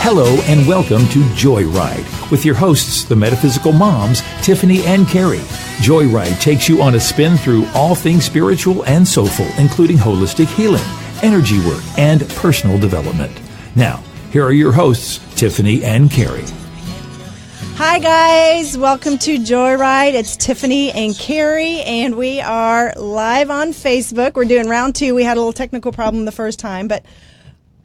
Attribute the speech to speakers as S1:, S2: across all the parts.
S1: Hello and welcome to Joyride with your hosts, the metaphysical moms, Tiffanie and Kerry. Joyride takes you on a spin through all things spiritual and soulful, including holistic healing, energy work, and personal development. Now, here are your hosts, Tiffanie and Kerry.
S2: Hi guys, welcome to Joyride. It's Tiffanie and Kerry, and we are live on Facebook. We're doing round 2. We had a little technical problem the first time, but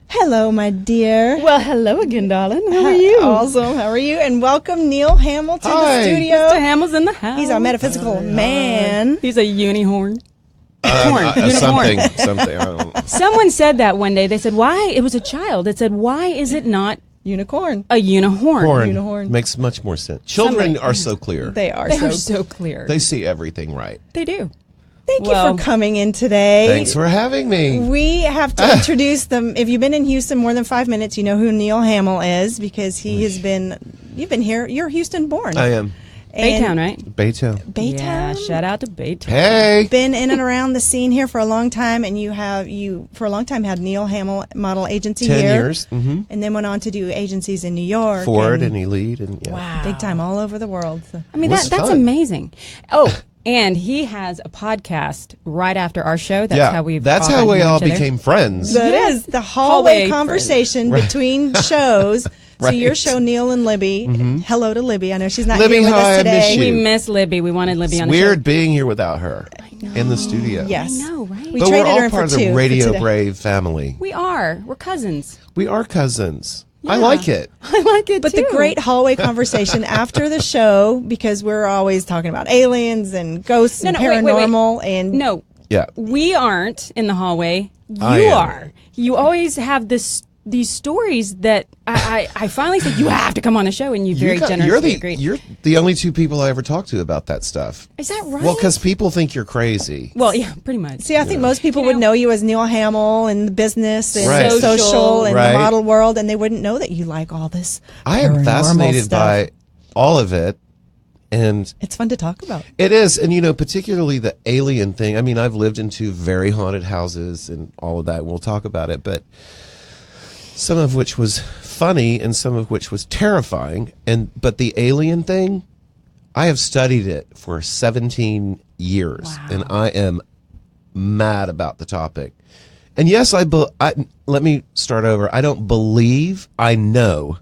S2: hello, my dear.
S3: Well, hello again, darling. How are you?
S2: Awesome. How are you? And welcome Neal Hamil to the studio.
S3: Mr. Hamil's in the house.
S2: He's our metaphysical man.
S3: He's a unihorn.
S4: Something. I don't know.
S3: Someone said that one day. They said, why? It was a child. It said, why is it not
S2: Unicorn.
S3: a unihorn?
S2: Unicorn.
S4: Makes much more sense. Children are so clear.
S2: They are
S3: so clear.
S4: They see everything right.
S3: They do.
S2: Thank you for coming in today.
S4: Thanks for having me.
S2: We have to introduce them. If you've been in Houston more than 5 minutes, you know who Neal Hamil is because he has been, you've been here, you're Houston born.
S4: I am.
S3: Baytown, right?
S4: Baytown.
S3: Yeah, shout out to Baytown.
S4: Hey.
S2: Been in and around the scene here for a long time, and you for a long time had Neal Hamil Model Agency
S4: 10
S2: here.
S4: years. Mm-hmm.
S2: And then went on to do agencies in New York.
S4: Ford and Elite. And, yeah.
S3: Wow.
S2: Big time all over the world. So.
S3: I mean, that's
S4: fun.
S3: amazing. Oh, and he has a podcast right after our show. That's how we
S4: all became friends.
S2: That is the hallway conversation between shows. So your show, Neal and Libby. Mm-hmm. Hello to Libby. I know she's not
S4: Libby,
S2: here with us today.
S4: I miss you.
S3: We miss Libby. We wanted Libby on the show.
S4: Weird being here without her in the studio.
S2: Yes.
S3: I know, right?
S2: We
S4: But
S2: traded
S4: we're
S2: her
S4: all
S2: in
S4: part
S2: for
S4: of the
S2: 2
S4: Radio Brave family.
S3: We are. We're cousins.
S4: We are cousins.
S3: Yeah.
S4: I like it.
S3: I like it
S2: But
S3: too.
S2: the great hallway conversation after the show, because we're always talking about aliens and ghosts and paranormal and
S3: no,
S4: Yeah.
S3: we aren't in the hallway. You
S4: I am.
S3: are. You always have these stories that I finally said you have to come on the show, and you very generously agreed.
S4: You're the only 2 people I ever talked to about that stuff.
S3: Is that right?
S4: Well, because people think you're crazy.
S3: Well, yeah, pretty much.
S2: See, I think most people would know you as Neal Hamil in the business and
S4: Right.
S2: social and
S4: Right.
S2: the model world, and they wouldn't know that you like all this.
S4: I am
S2: paranormal
S4: fascinated
S2: stuff.
S4: by all of it. And
S2: It's fun to talk about.
S4: it is. And, particularly the alien thing. I mean, I've lived in 2 very haunted houses and all of that. We'll talk about it. But some of which was funny and some of which was terrifying. But the alien thing, I have studied it for 17 years.
S3: Wow.
S4: And I am mad about the topic. And yes, let me start over. I don't believe, I know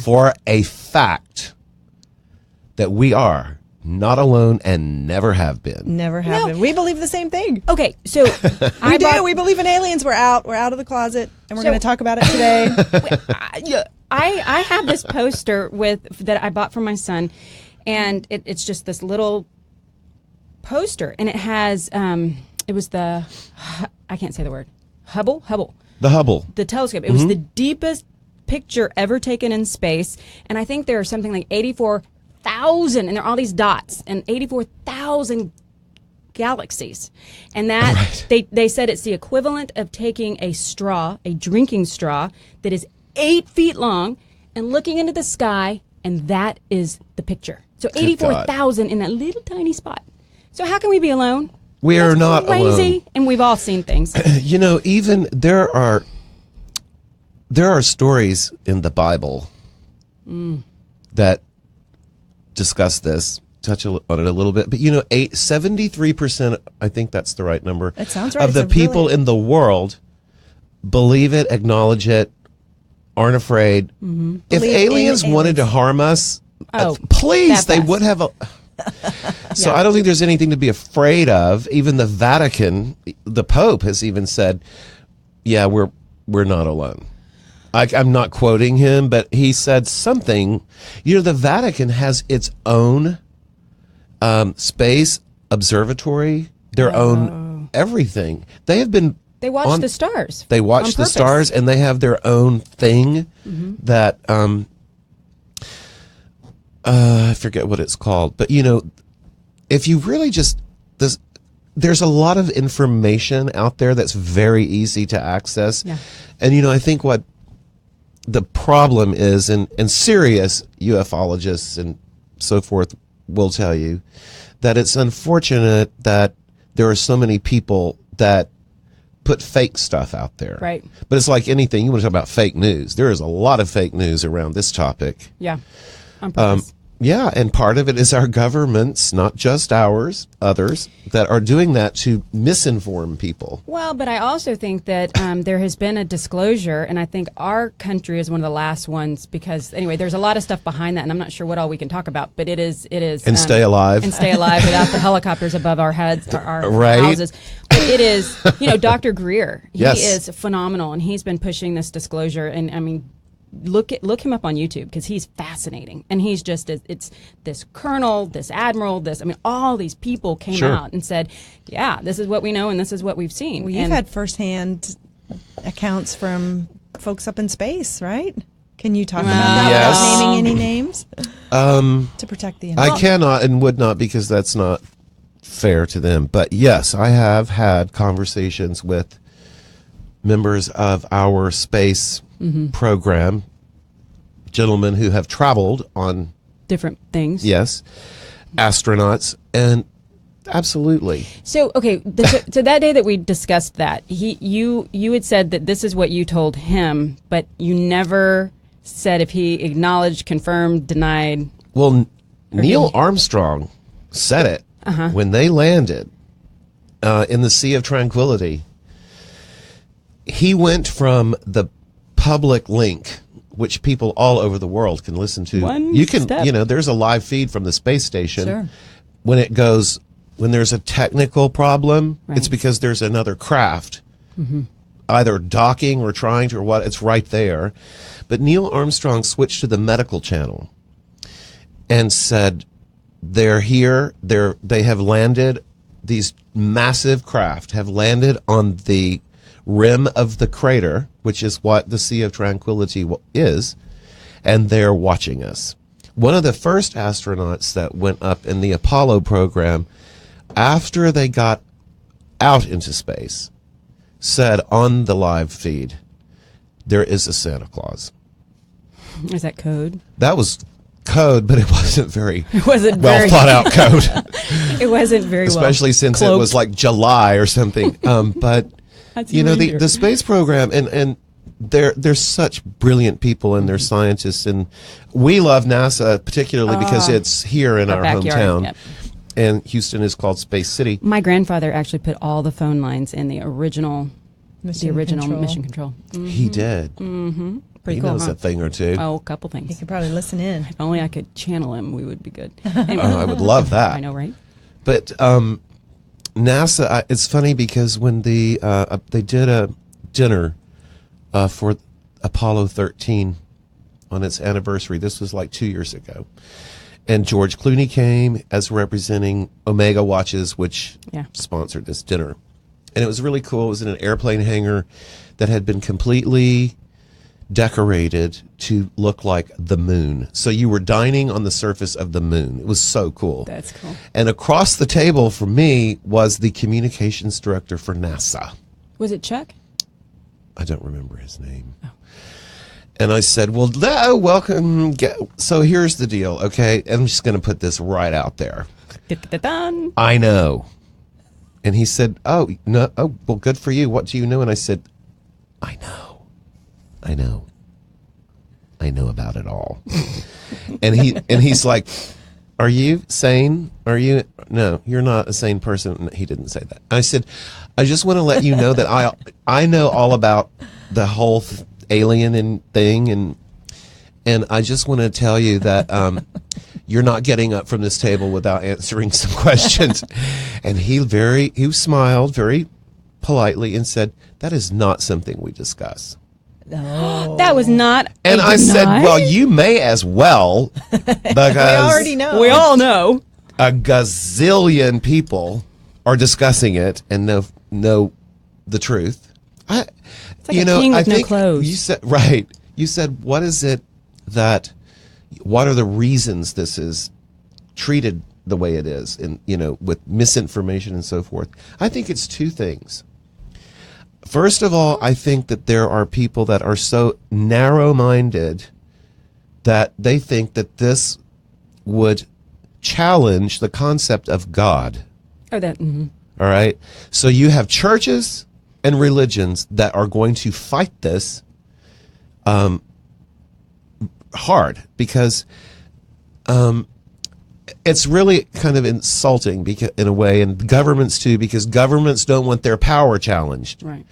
S4: for a fact that we are not alone and never have been.
S2: Never have been. We believe the same thing.
S3: Okay, so
S2: We do. We believe in aliens. We're out of the closet, and we're going to talk about it today.
S3: I have this poster that I bought for my son, and it's just this little poster, and it has it was I can't say the word Hubble
S4: The Hubble.
S3: the telescope. It was the deepest picture ever taken in space, and I think there are something like 84,000, and there are all these dots, and 84,000 galaxies, and that they said it's the equivalent of taking a drinking straw that is 8 feet long, and looking into the sky, and that is the picture. So 84,000 in that little tiny spot. So how can we be alone?
S4: We are not
S3: crazy,
S4: alone.
S3: and we've all seen things.
S4: Even there are stories in the Bible that discuss this, touch on it a little bit. But 73%, I think that's the right number.
S2: That sounds right.
S4: Of the people in the world believe it, acknowledge it, aren't afraid. Mm-hmm. If aliens wanted to harm us, please, they would have a. So I don't think there's anything to be afraid of. Even the Vatican, the Pope has even said, "Yeah, we're not alone." I'm not quoting him, but he said something. The Vatican has its own space observatory, their own everything. They have been.
S3: They watch the stars.
S4: They watch the stars, and they have their own thing that I forget what it's called. But if you really just there's a lot of information out there that's very easy to access, and I think what the problem is, and serious ufologists and so forth will tell you that it's unfortunate that there are so many people that put fake stuff out there.
S3: Right.
S4: But it's like anything. You want to talk about fake news. There is a lot of fake news around this topic.
S3: Yeah. On purpose.
S4: Yeah, and part of it is our governments, not just ours, others, that are doing that to misinform people.
S3: Well, but I also think that there has been a disclosure, and I think our country is one of the last ones because, anyway, there's a lot of stuff behind that, and I'm not sure what all we can talk about, but it is.
S4: And stay alive.
S3: And stay alive without the helicopters above our heads, our
S4: right.
S3: houses. But it is, Dr. Greer, he
S4: yes.
S3: is phenomenal, and he's been pushing this disclosure, and I mean, look him up on YouTube because he's fascinating, and he's just it's this colonel, this admiral, all these people came
S4: sure.
S3: out and said, yeah, this is what we know and this is what we've seen.
S2: Well, you've had firsthand accounts from folks up in space, right? Can you talk about that
S4: yes.
S2: without naming any names? To protect the
S4: I cannot and would not because that's not fair to them. But yes, I have had conversations with members of our space program, gentlemen who have traveled on
S3: different things.
S4: Yes, astronauts, and absolutely.
S3: So okay, so that day that we discussed that, you had said that this is what you told him, but you never said if he acknowledged, confirmed, denied.
S4: Well, Neil Armstrong said it when they landed in the Sea of Tranquility. He went from the public link, which people all over the world can listen to. There's a live feed from the space station.
S3: Sure.
S4: When there's a technical problem,
S3: right.
S4: it's because there's another craft either docking or trying to, or what, it's right there. But Neil Armstrong switched to the medical channel and said, they're here, they have landed, these massive craft have landed on the rim of the crater, which is what the Sea of Tranquility is, and they're watching us. One of the first astronauts that went up in the Apollo program, after they got out into space, said on the live feed, there is a Santa Claus.
S3: Is that code?
S4: That was code, but it wasn't very
S3: well
S4: thought out code.
S3: It wasn't very
S4: especially since
S3: cloaked.
S4: It was like July or something. But the space program and they're such brilliant people and they're scientists, and we love NASA particularly because it's here in our
S3: backyard,
S4: hometown.
S3: yep.
S4: And Houston is called Space City.
S3: My grandfather actually put all the phone lines in the original mission control. Mm-hmm.
S4: He did.
S3: Mm-hmm.
S4: He knows a thing or two.
S3: Oh, a couple things.
S2: He could probably listen in.
S3: If only I could channel him, we would be good.
S4: Anyway. I would love that.
S3: I know, right?
S4: But NASA, it's funny because when they did a dinner for Apollo 13 on its anniversary, this was like 2 years ago, and George Clooney came as representing Omega Watches, which sponsored this dinner. And it was really cool. It was in an airplane hangar that had been completely decorated to look like the moon. So you were dining on the surface of the moon. It was so cool.
S3: That's cool.
S4: And across the table from me was the communications director for NASA.
S3: Was it Chuck?
S4: I don't remember his name. Oh. And I said, well, welcome. So here's the deal, okay? I'm just going to put this right out there. I know. And he said, oh, no, well, good for you. What do you know? And I said, I know about it all. and he's like, are you sane? No, you're not a sane person. He didn't say that. I said, I just want to let you know that I know all about the whole alien thing, and I just want to tell you that you're not getting up from this table without answering some questions. And he smiled very politely and said, that is not something we discuss.
S2: No.
S3: That was not.
S4: And I said, well, you may as well, because
S2: we already know.
S3: We all know.
S4: A gazillion people are discussing it and know the truth.
S3: It's like a king with no clothes.
S4: You said, what are the reasons this is treated the way it is, and with misinformation and so forth? I think it's two things. First of all, I think that there are people that are so narrow-minded that they think that this would challenge the concept of God.
S3: Oh, that. Mm-hmm.
S4: All right? So you have churches and religions that are going to fight this hard, because it's really kind of insulting in a way, and governments too, because governments don't want their power challenged.
S3: Right.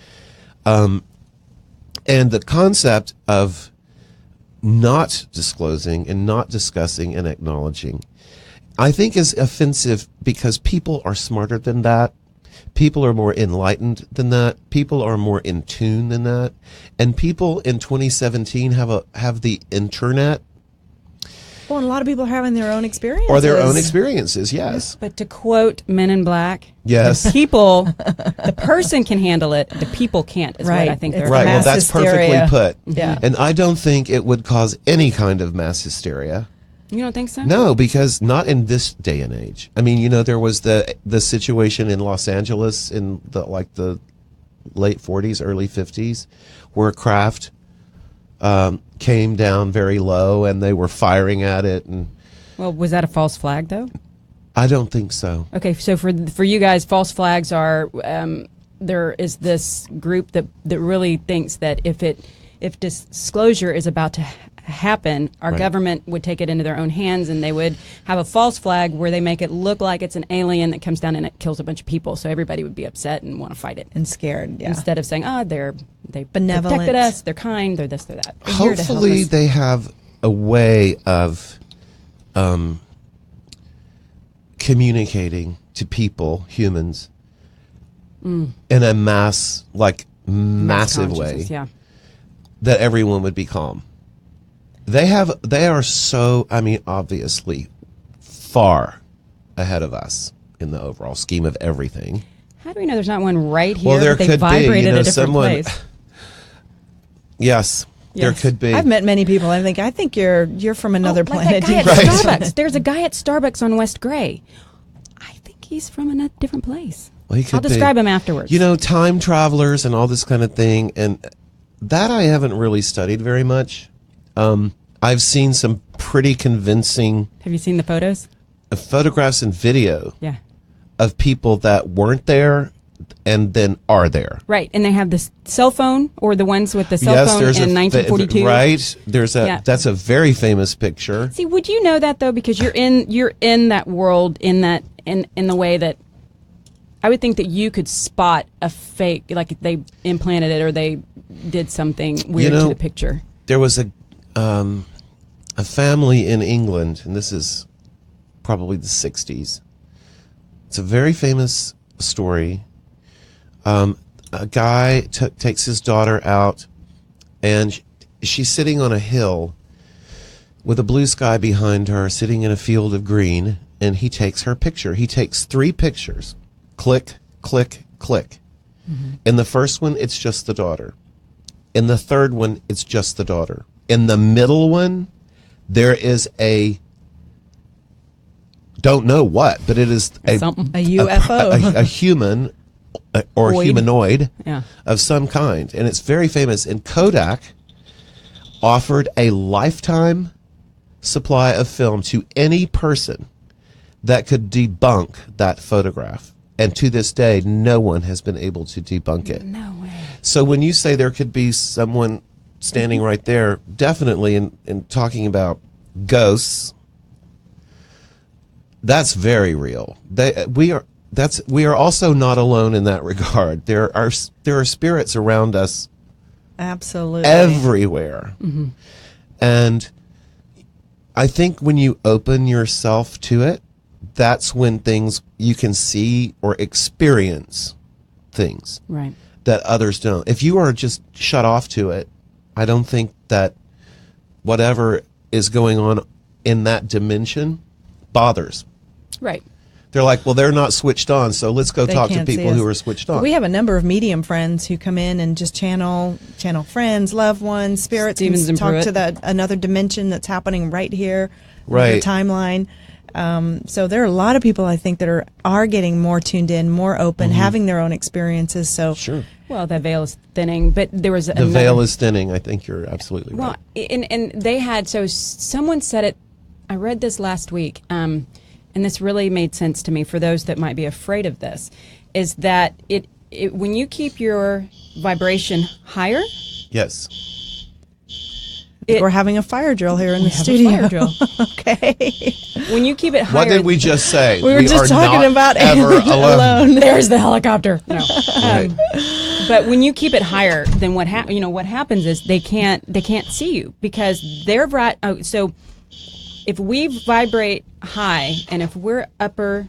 S4: And the concept of not disclosing and not discussing and acknowledging, I think, is offensive, because people are smarter than that. People are more enlightened than that. People are more in tune than that. And people in 2017 have the internet.
S2: Well, and a lot of people are having their own experiences.
S4: Or their own experiences, yes.
S3: But to quote Men in Black,
S4: yes,
S3: the person can handle it, the people can't, is
S2: right.
S3: What I think they're
S4: right. Well, that's
S2: hysteria.
S4: perfectly put.
S2: Yeah.
S4: And I don't think it would cause any kind of mass hysteria.
S3: You don't think so?
S4: No, because not in this day and age. I mean, there was the situation in Los Angeles in the late 40s, early 50s, where a craft came down very low and they were firing at it. And
S3: well, was that a false flag, though?
S4: I don't think so.
S3: Okay, so for you guys, false flags are there is this group that really thinks that if disclosure is about to happen, our
S4: right.
S3: government would take it into their own hands, and they would have a false flag where they make it look like it's an alien that comes down and it kills a bunch of people. So everybody would be upset and want to fight it
S2: and scared. Yeah.
S3: Instead of saying, they
S2: benevolent,
S3: protected us, they're kind, they're this, they're that. They're
S4: Hopefully they have a way of communicating to people, humans, in a massive way,
S3: yeah.
S4: that everyone would be calm. They are so, obviously far ahead of us in the overall scheme of everything.
S3: How do we know there's not one right here?
S4: Well, there
S3: that
S4: could
S3: vibrated
S4: be,
S3: a different place?
S4: Yes, there could be.
S2: I've met many people. I think you're from another planet.
S3: Like that guy at Starbucks. There's a guy at Starbucks on West Gray. I think he's from a different place.
S4: Well,
S3: I'll describe him afterwards.
S4: Time travelers and all this kind of thing, and that I haven't really studied very much. I've seen some pretty convincing.
S3: Have you seen the photos?
S4: Photographs and video.
S3: Yeah.
S4: Of people that weren't there and then are there.
S3: Right, and they have this cell phone, or the ones with the cell phone in 1942.
S4: Right, that's a very famous picture.
S3: See, would you know that though? Because you're in that world, in the way that I would think that you could spot a fake, like they implanted it or they did something weird to the picture.
S4: There was a family in England, and this is probably the 60s. It's a very famous story. A guy takes his daughter out, and she's sitting on a hill with a blue sky behind her, sitting in a field of green, and he takes her picture. He takes 3 pictures. Click, click, click. Mm-hmm. In the first one, it's just the daughter. In the third one, it's just the daughter. In the middle one, there is don't know what, but it is a
S2: UFO,
S4: a human or humanoid
S3: yeah.
S4: of some kind, and it's very famous. And Kodak offered a lifetime supply of film to any person that could debunk that photograph, and to this day, no one has been able to debunk it.
S3: No way.
S4: So when you say there could be someone standing right there, definitely in talking about ghosts, that's very real. We are also not alone in that regard. There are spirits around us,
S2: absolutely
S4: everywhere,
S3: mm-hmm.
S4: and I think when you open yourself to it, that's when you can see or experience things
S3: right.
S4: that others don't. If you are just shut off to it, I don't think that whatever is going on in that dimension bothers.
S3: Right.
S4: They're like, well, they're not switched on, so let's go talk to people who are switched on.
S2: We have a number of medium friends who come in and just channel friends, loved ones, spirits, and talk to another dimension that's happening right here,
S4: right.
S2: Your timeline. So there are a lot of people, I think, that are getting more tuned in, more open,
S4: mm-hmm.
S2: having their own experiences. So
S4: sure.
S3: Well, the veil is thinning, but there was
S4: the veil is thinning. I think you're absolutely right.
S3: Well, and they had, so someone said it. I read this last week, and this really made sense to me for those that might be afraid of this. Is that it when you keep your vibration higher,
S4: Yes.
S2: We're having a fire drill here in the studio.
S3: fire drill.
S2: Okay.
S3: When you keep it higher,
S4: What did we just say?
S2: We were just talking about
S4: ever alone.
S3: there's the helicopter. No.
S4: Right.
S3: But when you keep it higher, then what happens is they can't see you because they're right. Oh, so if we vibrate high and if we're upper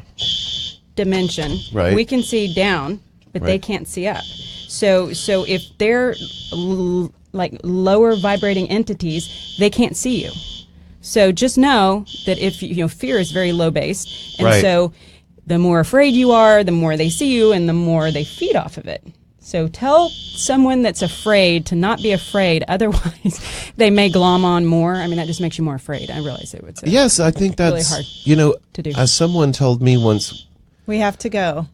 S3: dimension,
S4: Right.
S3: we can see down, but they
S4: Right.
S3: can't see up. So if they're like lower vibrating entities, they can't see you. So just know that if fear is very low based, and
S4: Right.
S3: so the more afraid you are, the more they see you, and the more they feed off of it. So tell someone that's afraid to not be afraid. Otherwise, they may glom on more. I mean, that just makes you more afraid. I realize it would.
S4: Yes, I think
S3: really
S4: that's
S3: hard
S4: to
S3: do.
S4: As someone told me once.
S2: We have to go.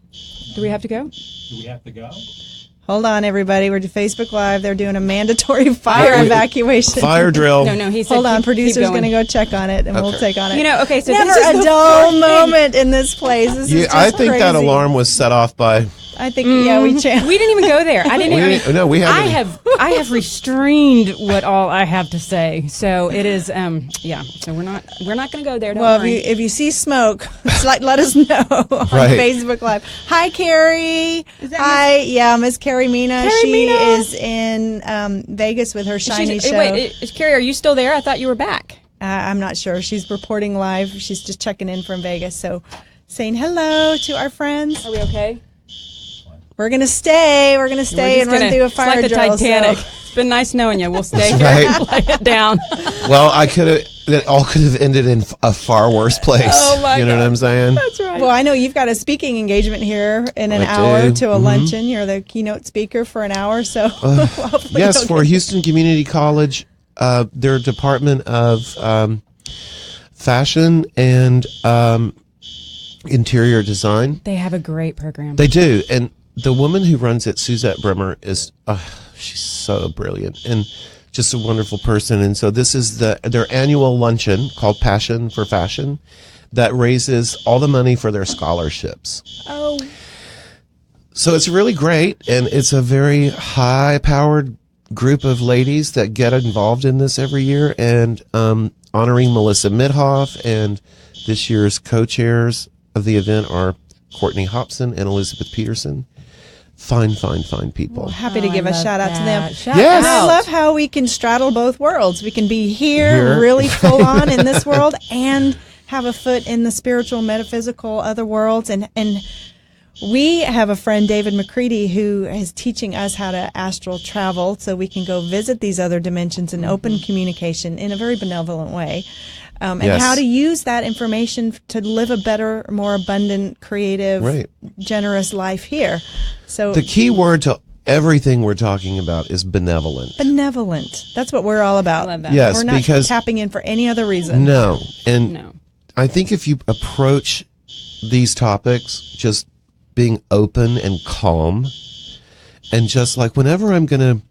S3: Do we have to go?
S1: Do we have to go?
S2: Hold on, everybody. We're to Facebook Live. They're doing a mandatory fire evacuation.
S4: Fire drill.
S3: No, he said.
S2: Hold on,
S3: keep
S2: producer's
S3: going
S2: going to go check on it, and we'll
S4: Okay.
S2: take on it.
S3: Okay, so
S2: Never
S3: this is
S2: a
S3: the
S2: dull
S3: first
S2: moment in this place. This is just
S4: I think that
S2: crazy.
S4: alarm was set off by.
S2: I think, yeah, we changed.
S3: We didn't even go there. I didn't.
S4: We haven't.
S3: I have restrained what all I have to say. So it is. So we're not going to go there. Don't
S2: Well,
S3: worry.
S2: if you see smoke, let us know on
S4: Right.
S2: Facebook Live. Hi, Carrie. Hi, yeah, Miss Carrie Mina.
S3: Carrie
S2: She
S3: Mina.
S2: is in Vegas with her Shiny show.
S3: Wait, Carrie, are you still there? I thought you were back.
S2: I'm not sure. She's reporting live. She's just checking in from Vegas. So saying hello to our friends.
S3: Are we okay?
S2: We're going to stay. We're going to stay and run through a fire
S3: it's like the
S2: drill.
S3: Titanic.
S2: So.
S3: It's been nice knowing you. We'll stay here
S4: Right.
S3: and play it down.
S4: Well, it all could have ended in a far worse place.
S3: Oh, my
S4: You know
S3: God.
S4: what I'm saying?
S3: That's right.
S2: Well, I know you've got a speaking engagement here in an
S4: I
S2: hour
S4: do.
S2: to a luncheon. You're the keynote speaker for an hour. So hopefully
S4: Yes,
S2: you'll
S4: for
S2: get-
S4: Houston Community College, their Department of Fashion and Interior Design.
S3: They have a great program.
S4: They do, and the woman who runs it, Suzette Bremer, is she's so brilliant and just a wonderful person. And so this is their annual luncheon called Passion for Fashion that raises all the money for their scholarships.
S3: Oh,
S4: So it's really great, and it's a very high-powered group of ladies that get involved in this every year, and honoring Melissa Midhoff, and this year's co-chairs of the event are Courtney Hobson and Elizabeth Peterson. Fine people.
S2: Happy to
S3: I
S2: give a
S3: love
S2: shout out to them.
S3: that. Shout
S4: Yes.
S2: And I
S3: out.
S2: love how we can straddle both worlds. We can be here.
S4: Here.
S2: Really full on in this world and have a foot in the spiritual, metaphysical, other worlds. And we have a friend, David McCready, who is teaching us how to astral travel so we can go visit these other dimensions and open communication in a very benevolent way. And
S4: Yes.
S2: how to use that information to live a better, more abundant, creative,
S4: Right.
S2: generous life here. So
S4: The key word to everything we're talking about is benevolent.
S2: benevolent. That's what we're all about.
S3: I love that.
S4: Yes,
S2: We're not
S4: because
S2: tapping in for any other reason.
S4: no, and
S3: No.
S4: I think if you approach these topics just being open and calm, and just like whenever I'm going to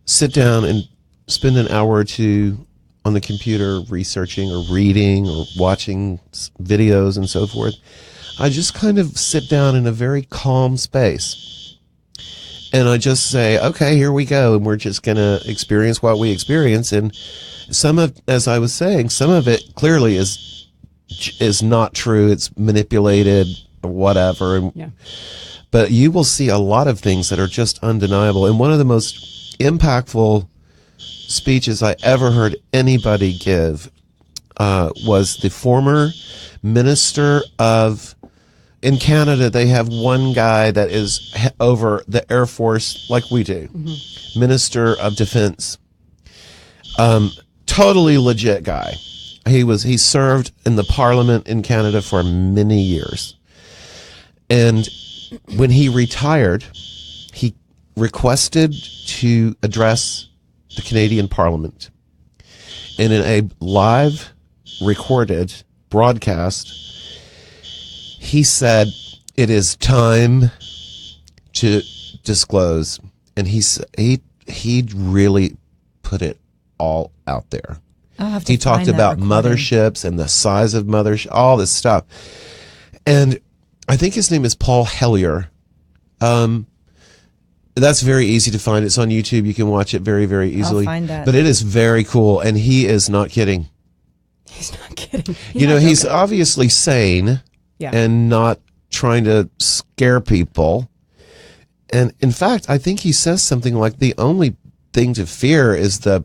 S4: sit down and spend an hour or two on the computer researching or reading or watching videos and so forth, I just kind of sit down in a very calm space. And I just say, okay, here we go. And we're just going to experience what we experience. And as I was saying, some of it clearly is not true. It's manipulated or whatever. And,
S3: Yeah.
S4: but you will see a lot of things that are just undeniable. And one of the most impactful speeches I ever heard anybody give was the former minister of, in Canada, they have one guy that is over the Air Force like we do, Minister of Defense. Totally legit guy. He served in the Parliament in Canada for many years. And when he retired, he requested to address the Canadian Parliament. And in a live recorded broadcast, he said, "It is time to disclose." And he really put it all out there. He talked about motherships and the size of motherships, all this stuff. And I think his name is Paul Hellyer. That's very easy to find. It's on YouTube. You can watch it very, very easily.
S2: I'll find that.
S4: But it is very cool, and he is not kidding.
S3: He's not kidding.
S4: He's obviously sane and not trying to scare people. And in fact, I think he says something like the only thing to fear is the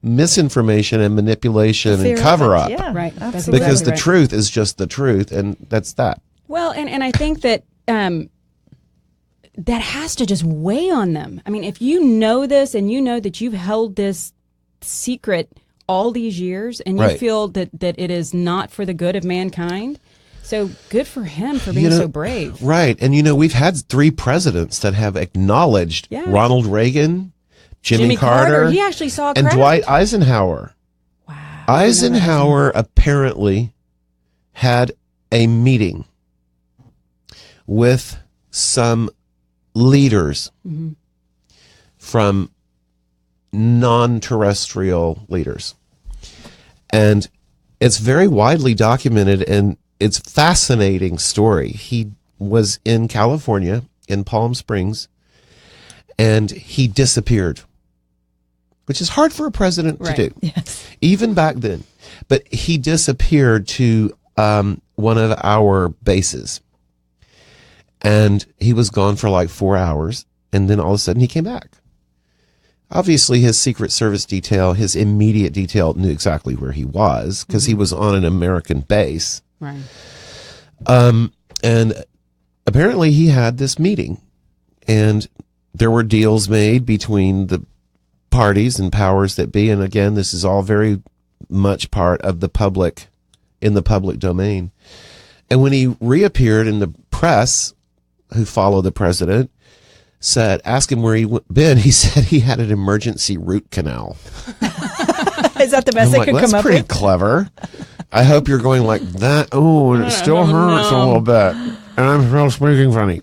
S4: misinformation and manipulation and cover up.
S2: Yeah,
S3: right.
S2: Absolutely.
S4: Because the truth is just the truth, and that's that.
S3: Well, and I think that that has to just weigh on them. I mean, if you know this and you know that you've held this secret all these years and you feel that it is not for the good of mankind, so good for him for being so brave.
S4: Right. And, we've had 3 presidents that have acknowledged Ronald Reagan, Jimmy Carter.
S3: He actually saw a
S4: and
S3: crack.
S4: Dwight Eisenhower.
S3: Wow.
S4: Eisenhower apparently had a meeting with some leaders from non-terrestrial leaders. And it's very widely documented, and it's a fascinating story. He was in California, in Palm Springs, and he disappeared, which is hard for a president to do, even back then. But he disappeared to one of our bases. And he was gone for like 4 hours, and then all of a sudden he came back. Obviously, his Secret Service detail, his immediate detail, knew exactly where he was because he was on an American base.
S3: Right.
S4: And apparently he had this meeting, and there were deals made between the parties and powers that be. And again, this is all very much part of the public, in the public domain. And when he reappeared in the press, who followed the president, asked him where he been. He said he had an emergency root canal.
S2: Is that the best they could come up with?
S4: That's pretty clever. I hope you're going like that. Oh, and it still hurts a little bit. And I'm still speaking funny.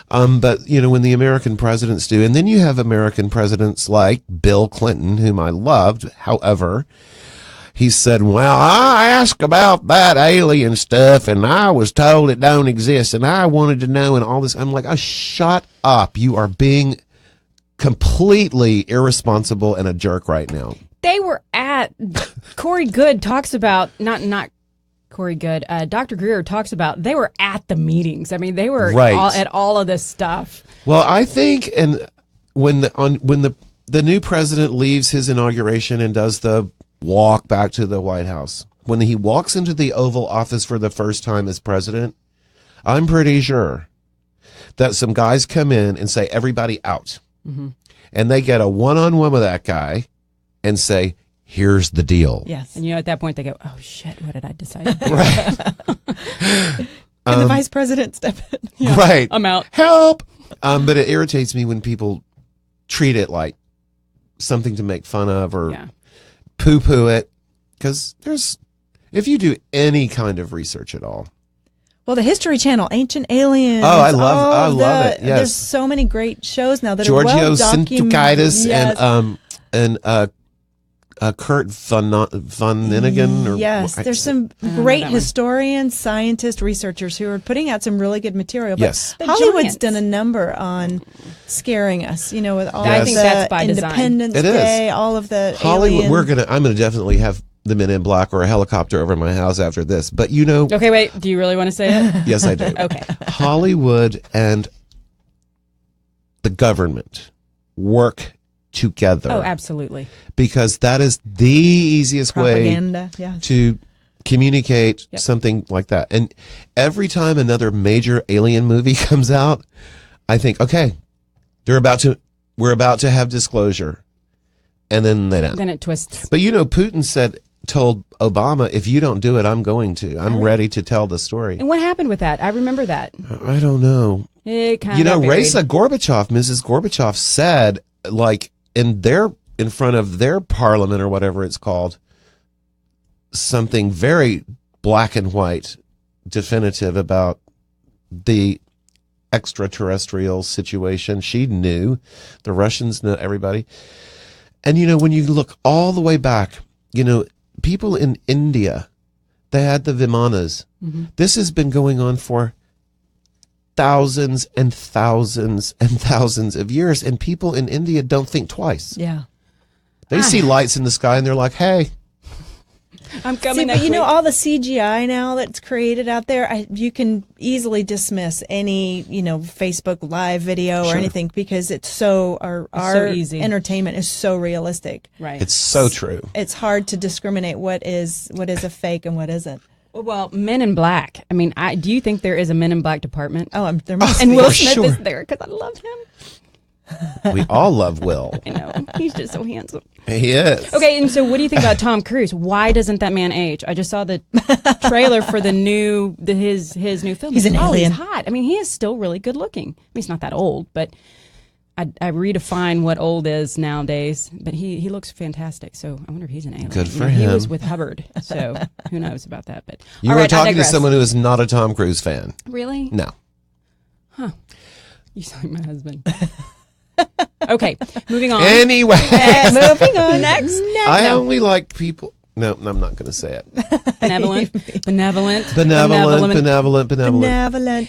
S4: But, when the American presidents do, and then you have American presidents like Bill Clinton, whom I loved. However, he said, well, I asked about that alien stuff, and I was told it don't exist, and I wanted to know, and all this. I'm like, oh, shut up. You are being completely irresponsible and a jerk right now.
S3: They were at, Corey Good talks about, not Corey Good, Dr. Greer talks about, they were at the meetings. I mean, they were at all of this stuff.
S4: Well, I think, and when the new president leaves his inauguration and does the walk back to the White House, when he walks into the Oval Office for the first time as president, I'm pretty sure that some guys come in and say, everybody out. And they get a one-on-one with that guy and say, here's the deal.
S2: Yes.
S3: And at that point they go, oh shit, what did I decide to do?
S4: Right.
S2: Can the vice president step in?
S3: Yeah,
S4: right.
S3: I'm out.
S4: Help. But it irritates me when people treat it like something to make fun of or poo-poo it, because if you do any kind of research at all.
S2: Well, the History Channel, Ancient Aliens.
S4: Oh, I love it. Yes.
S2: There's so many great shows now that
S4: Giorgio
S2: are well documented.
S4: Sintukaitis and Kurt von Ninigan.
S2: Yes, there's some great historians, scientists, researchers who are putting out some really good material. But
S4: yes.
S2: Hollywood's done a number on scaring us, with all
S3: I
S2: of
S3: think
S2: the
S3: that's by
S2: Independence
S3: design.
S2: Day, all of the
S4: Hollywood.
S2: alien.
S4: I'm gonna definitely have the Men in Black or a helicopter over my house after this. But
S3: Okay, wait. Do you really want to say it?
S4: Yes, I do.
S3: Okay.
S4: Hollywood and the government work together.
S3: Oh, absolutely.
S4: Because that is the easiest way to communicate something like that. And every time another major alien movie comes out, I think, okay, we're about to have disclosure. And then they don't.
S3: Then it twists.
S4: But Putin told Obama, if you don't do it, I'm going to. I'm ready to tell the story.
S3: And what happened with that? I remember that.
S4: I don't know.
S3: It kind of
S4: Mrs. Gorbachev said, like, in front of their parliament or whatever it's called, something very black and white, definitive about the extraterrestrial situation. She knew. The Russians know, everybody. And, when you look all the way back, people in India, they had the Vimanas. This has been going on for thousands and thousands and thousands of years, and people in India don't think twice.
S2: Yeah.
S4: They see lights in the sky and they're like, hey.
S3: I'm coming.
S2: But all the CGI now that's created out there, you can easily dismiss any, Facebook live video or anything because it's so our
S3: easy.
S2: Entertainment is so realistic.
S3: Right.
S4: It's so true.
S2: It's hard to discriminate what is a fake and what isn't.
S3: Well, Men in Black. I mean, do you think there is a Men in Black department?
S2: Oh, there must
S3: and
S2: be.
S3: Will Smith is there because I love him.
S4: We all love Will.
S3: I know. He's just so handsome.
S4: He is.
S3: Okay, and so what do you think about Tom Cruise? Why doesn't that man age? I just saw the trailer for his new film.
S2: He's an alien.
S3: He's hot. I mean, he is still really good looking. I mean, he's not that old, but I redefine what old is nowadays. But he looks fantastic. So I wonder if he's an alien.
S4: Good for
S3: He
S4: him.
S3: was with Hubbard, so who knows about that? But
S4: You
S3: all
S4: were
S3: right, I
S4: talking to
S3: digress.
S4: someone who is not a Tom Cruise fan.
S3: Really?
S4: No.
S3: You sound like my husband. Okay, moving on.
S4: Anyway.
S2: Moving on.
S3: Next.
S4: I only like people. No, I'm not going to say it.
S3: Benevolent.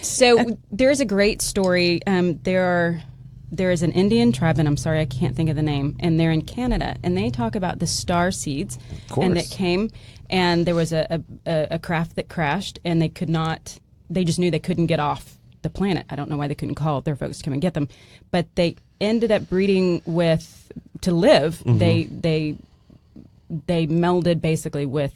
S3: So there's a great story. There is an Indian tribe, and I'm sorry I can't think of the name, and they're in Canada, and they talk about the star seeds, and it came, and there was a craft that crashed, and they just knew they couldn't get off the planet. I don't know why they couldn't call their folks to come and get them, but they ended up breeding to live. Mm-hmm. They melded basically with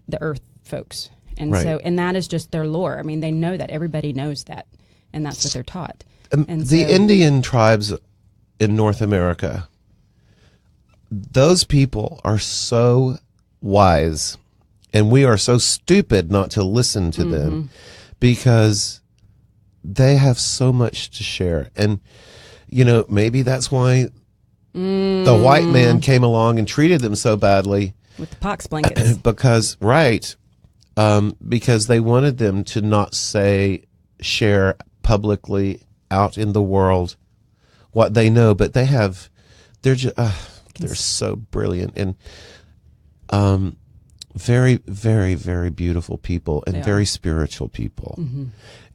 S3: the Earth folks, and and that is just their lore. I mean, they know that, everybody knows that, and that's what they're taught. And
S4: the Indian tribes in North America, those people are so wise, and we are so stupid not to listen to them because they have so much to share. And, maybe that's why the white man came along and treated them so badly.
S3: With the pox blankets.
S4: Because they wanted them to not share publicly out in the world what they know, but they're so brilliant and very, very, very beautiful people and very spiritual people. Mm-hmm.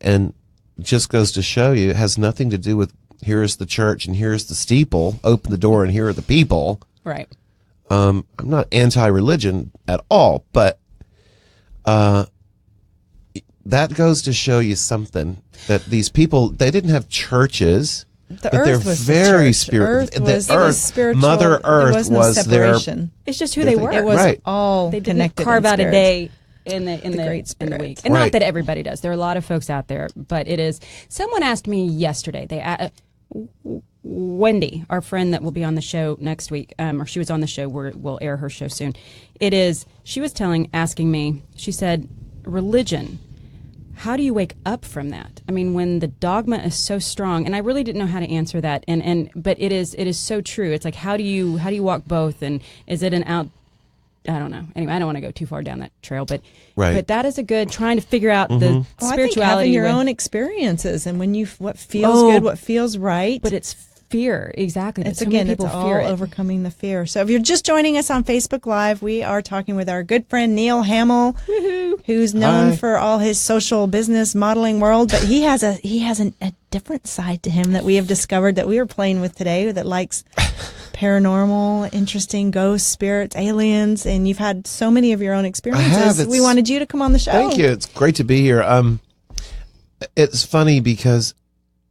S4: And just goes to show you, it has nothing to do with here's the church and here's the steeple, open the door and here are the people.
S3: Right.
S4: I'm not anti-religion at all, but that goes to show you something, that these people, they didn't have churches, but they're very spiritual. Mother Earth was their.
S3: It's just who they were.
S2: It was all
S3: they
S2: connected.
S3: Didn't carve out a day in the week, and not that everybody does. There are a lot of folks out there, but it is. Someone asked me yesterday. Wendy, our friend that will be on the show next week, or she was on the show. We'll air her show soon. She was asking me. She said, religion. How do you wake up from that? I mean, when the dogma is so strong, and I really didn't know how to answer that. But it is so true. It's like, how do you walk both? And is it I don't know. Anyway, I don't want to go too far down that trail, but that is a good trying to figure out the spirituality.
S2: I think having your own experiences, and when what feels good, what feels right.
S3: But it's fear, exactly.
S2: It's all overcoming the fear. So if you're just joining us on Facebook Live, we are talking with our good friend Neal Hamil, who's known for all his social business modeling world, but he has a different side to him that we have discovered that we were playing with today that likes paranormal, interesting ghosts, spirits, aliens, and you've had so many of your own experiences. We wanted you to come on the show.
S4: Thank you. It's great to be here. It's funny because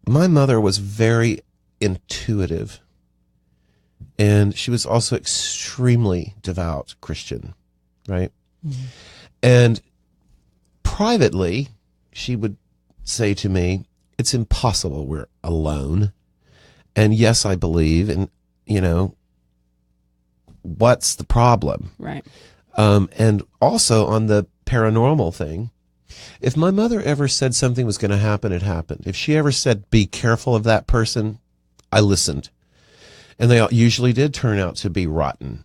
S4: my mother was very intuitive, and she was also extremely devout Christian, right? Mm-hmm. And privately, she would say to me, it's impossible we're alone. And yes, I believe, and what's the problem?
S3: Right.
S4: And also on the paranormal thing, if my mother ever said something was going to happen, it happened. If she ever said, be careful of that person, I listened. And they usually did turn out to be rotten,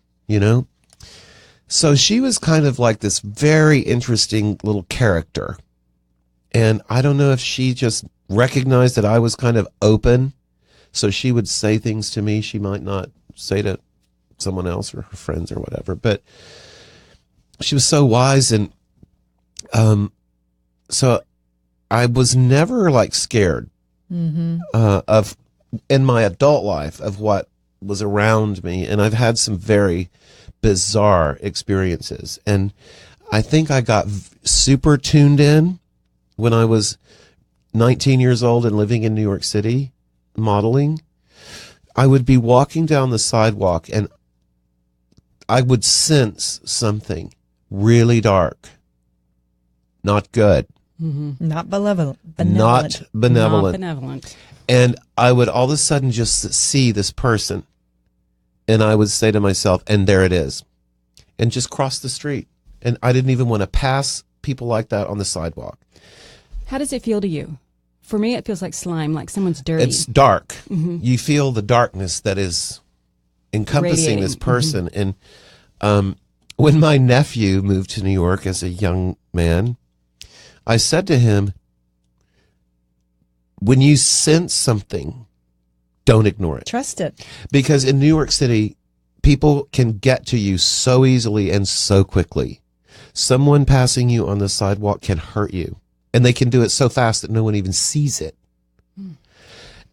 S4: So she was kind of like this very interesting little character. And I don't know if she just recognized that I was kind of open, so she would say things to me she might not say to someone else or her friends or whatever. But she was so wise, and so I was never like scared of in my adult life of what was around me, and I've had some very bizarre experiences, and I think I got super tuned in when I was 19 years old and living in New York City modeling. I would be walking down the sidewalk and I would sense something really dark, not good,
S2: not benevolent.
S4: Not benevolent.
S3: Not benevolent.
S4: And I would all of a sudden just see this person, and I would say to myself, and there it is, and just cross the street. And I didn't even want to pass people like that on the sidewalk.
S3: How does it feel to you? For me, it feels like slime, like someone's dirty.
S4: It's dark. You feel the darkness that is encompassing this person. And when my nephew moved to New York as a young man, I said to him, when you sense something, don't ignore it.
S2: Trust it.
S4: Because in New York City, people can get to you so easily and so quickly. Someone passing you on the sidewalk can hurt you, and they can do it so fast that no one even sees it.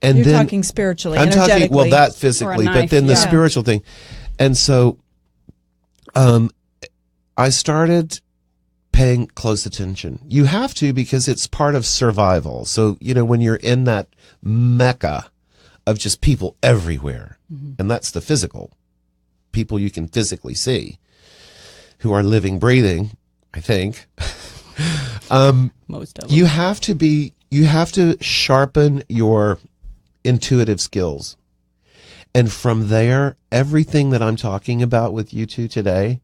S4: And
S2: You're
S4: then,
S2: talking spiritually,
S4: I'm
S2: energetically.
S4: talking, well, that physically,
S3: Or a knife,
S4: but then the
S3: yeah.
S4: spiritual thing. And so I started paying close attention. You have to, because it's part of survival. So, you know, when you're in that mecca of just people everywhere, and that's the physical, people you can physically see who are living, breathing, I think.
S3: Most of them.
S4: You have to sharpen your intuitive skills. And from there, everything that I'm talking about with you two today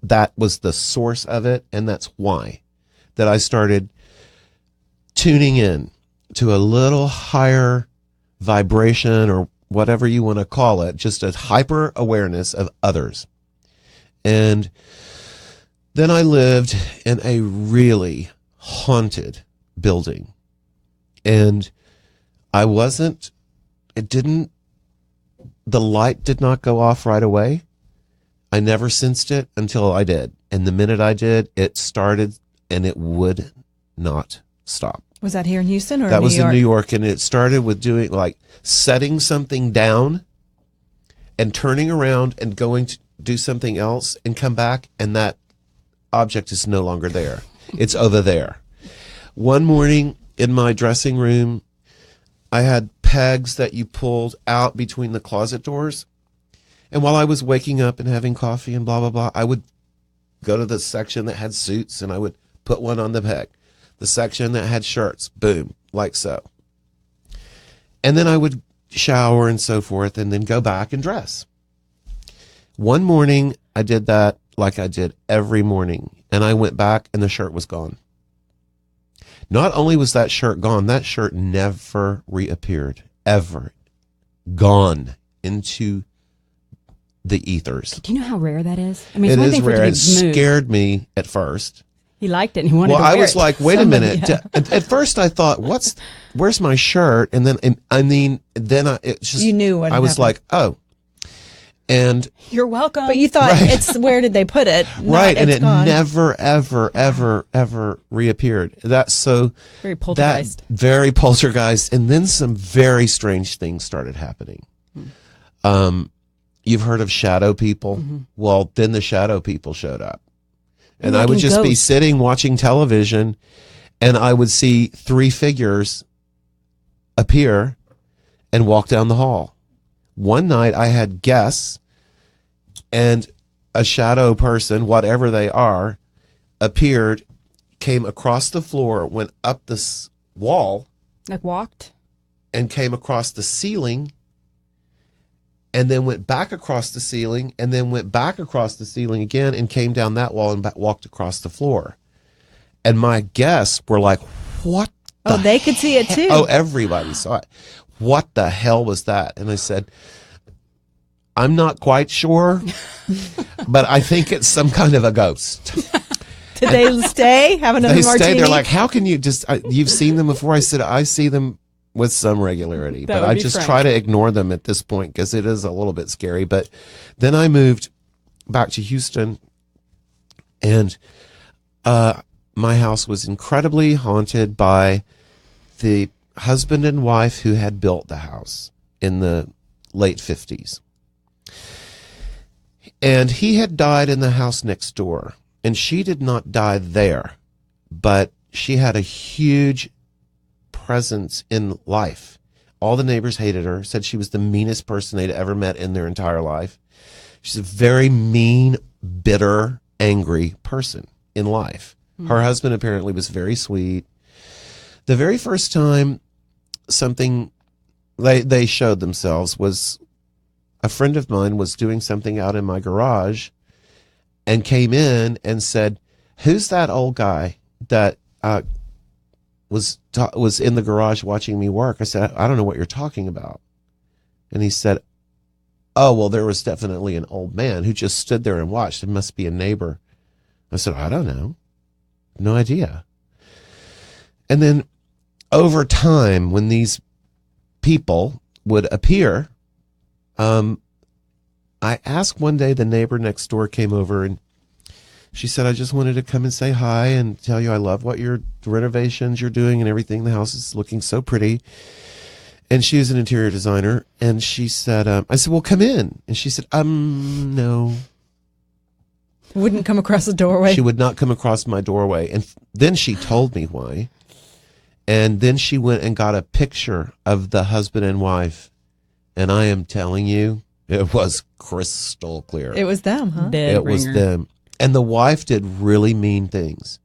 S4: that was the source of it. And that's why that I started tuning in to a little higher vibration, or whatever you want to call it, just a hyper awareness of others. And then I lived in a really haunted building, and the light did not go off right away. I never sensed it until I did. And the minute I did, it started, and it would not stop.
S2: Was that here in Houston or
S4: that
S2: New
S4: was
S2: York?
S4: in New York, and it started with doing like setting something down and turning around and going to do something else and come back, and that object is no longer there. It's over there. One morning in my dressing room, I had pegs that you pulled out between the closet doors. And while I was waking up and having coffee and blah, blah, blah, I would go to the section that had suits, and I would put one on the peg. The section that had shirts, boom, like so. And then I would shower and so forth, and then go back and dress. One morning, I did that like I did every morning, and I went back, and the shirt was gone. Not only was that shirt gone, that shirt never reappeared, ever. Gone into the ethers.
S3: Do you know how rare that is? I mean,
S4: It
S3: it's one
S4: is
S3: thing for
S4: rare.
S3: it
S4: It
S3: to be moved.
S4: scared me at first.
S3: He liked it and he wanted
S4: Well,
S3: to wear
S4: I was
S3: it.
S4: like, wait a
S2: Somebody-
S4: minute. At first I thought, where's my shirt? And then, it just,
S2: You knew what
S4: I was
S2: happened.
S4: like, oh. And
S3: You're welcome.
S2: But you thought
S4: Right.
S2: it's where did they put it? Not
S4: right, and
S2: it's
S4: it
S2: gone.
S4: never, ever, ever, ever reappeared. That's so
S3: Very poltergeist.
S4: very poltergeist, and then some very strange things started happening. You've heard of shadow people? Well, then the shadow people showed up, and
S3: Like
S4: I would
S3: in
S4: just be
S3: Ghost.
S4: sitting watching television, and I would see 3 figures appear and walk down the hall. One night I had guests, and a shadow person, whatever they are, appeared, came across the floor, went up this wall,
S3: Like walked.
S4: and came across the ceiling, and then went back across the ceiling, and then went back across the ceiling again, and came down that wall and walked across the floor. And my guests were like, what
S2: Oh,
S4: the
S2: they could see it too.
S4: Oh, everybody saw it. What the hell was that? And I said, I'm not quite sure, but I think it's some kind of a ghost.
S2: Did they stay? Have another
S4: They
S2: martini?
S4: stay there like, how can you just, you've seen them before? I said, I see them with some regularity,
S3: That
S4: but
S3: would
S4: I
S3: be
S4: just
S3: frank.
S4: try to ignore them at this point because it is a little bit scary. But then I moved back to Houston, and my house was incredibly haunted by the husband and wife who had built the house in the late 50s. And he had died in the house next door. And she did not die there, but she had a huge presence in life. All the neighbors hated her, said she was the meanest person they'd ever met in their entire life. She's a very mean, bitter, angry person in life. Her husband apparently was very sweet. The very first time something they showed themselves was a friend of mine was doing something out in my garage and came in and said, "Who's that old guy that was in the garage watching me work?" I said, "I don't know what you're talking about." And he said, "Oh, well, there was definitely an old man who just stood there and watched. It must be a neighbor." I said, "I don't know. No idea." And then over time, when these people would appear, I asked one day, the neighbor next door came over and she said, "I just wanted to come and say hi and tell you I love what the renovations you're doing and everything. The house is looking so pretty." And she was an interior designer. And she said, I said, "Well, come in." And she said, no.
S2: Wouldn't come across the doorway.
S4: She would not come across my doorway. And then she told me why. And then she went and got a picture of the husband and wife. And I am telling you, it was crystal clear.
S2: It was them, huh?
S4: It was them. And the wife did really mean things.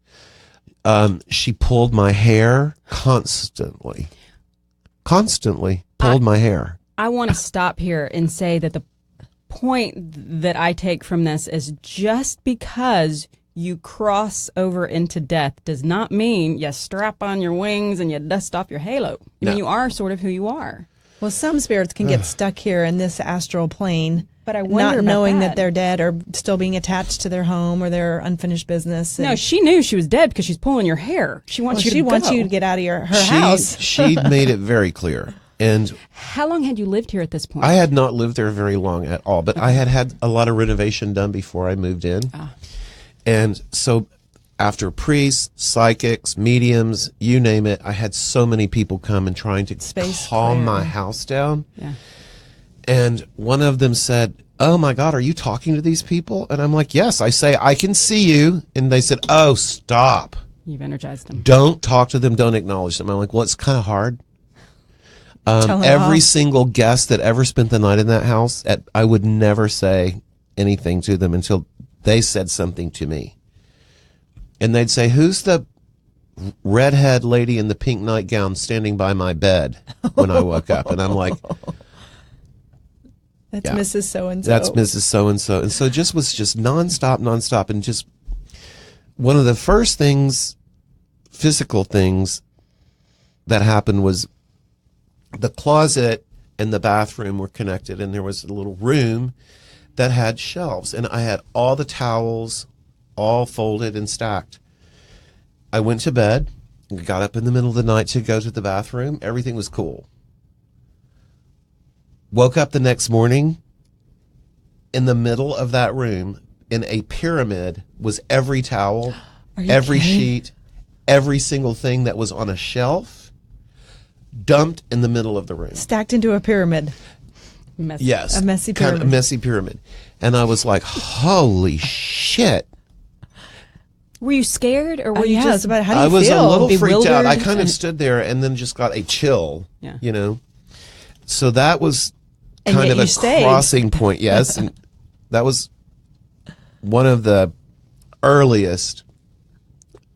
S4: She pulled my hair constantly pulled my hair.
S3: I want to stop here and say that the point that I take from this is just because you cross over into death does not mean you strap on your wings and you dust off your halo. I mean, you are sort of who you are.
S2: Well, some spirits can get stuck here in this astral plane,
S3: but I wonder
S2: not knowing
S3: that.
S2: that they're dead or still being attached to their home or their unfinished business.
S3: No, she knew she was dead because she's pulling your hair. She wants you to
S2: wants you to get out of her house.
S4: She made it very clear. And
S3: how long had you lived here at this point?
S4: I had not lived there very long at all, but I had a lot of renovation done before I moved in. And so after priests, psychics, mediums, you name it, I had so many people come and trying to calm my house down.
S3: Yeah.
S4: And one of them said, "Oh my God, are you talking to these people?" And I'm like, "Yes." I say, "I can see you." And they said, "Oh, stop.
S3: You've energized them.
S4: Don't talk to them. Don't acknowledge them." I'm like, "Well, it's kind of hard." Every single guest that ever spent the night in that house, I would never say anything to them until they said something to me. And they'd say, "Who's the redhead lady in the pink nightgown standing by my bed when I woke up?" And I'm like,
S2: "That's Mrs. So-and-so.
S4: That's Mrs. So-and-so." And so it just was just nonstop. And just one of the first things, physical things that happened was the closet and the bathroom were connected, and there was a little room that had shelves, and I had all the towels all folded and stacked. I went to bed, got up in the middle of the night to go to the bathroom. Everything was cool. Woke up the next morning. In the middle of that room, in a pyramid, was every towel, every sheet, every single thing that was on a shelf, dumped in the middle of the room.
S2: Stacked into a pyramid.
S3: Messy.
S4: Yes.
S2: A messy pyramid.
S4: Kind of a messy pyramid. And I was like, holy shit.
S3: Were you scared or were you just...
S2: About how do you
S4: I was
S2: feel?
S4: a little freaked out. I kind
S3: and-
S4: of stood there and then just got a chill,
S3: Yeah.
S4: you know. So that was
S2: And
S4: kind
S2: yet
S4: of
S2: you
S4: a
S2: stayed.
S4: crossing point, yes. And that was one of the earliest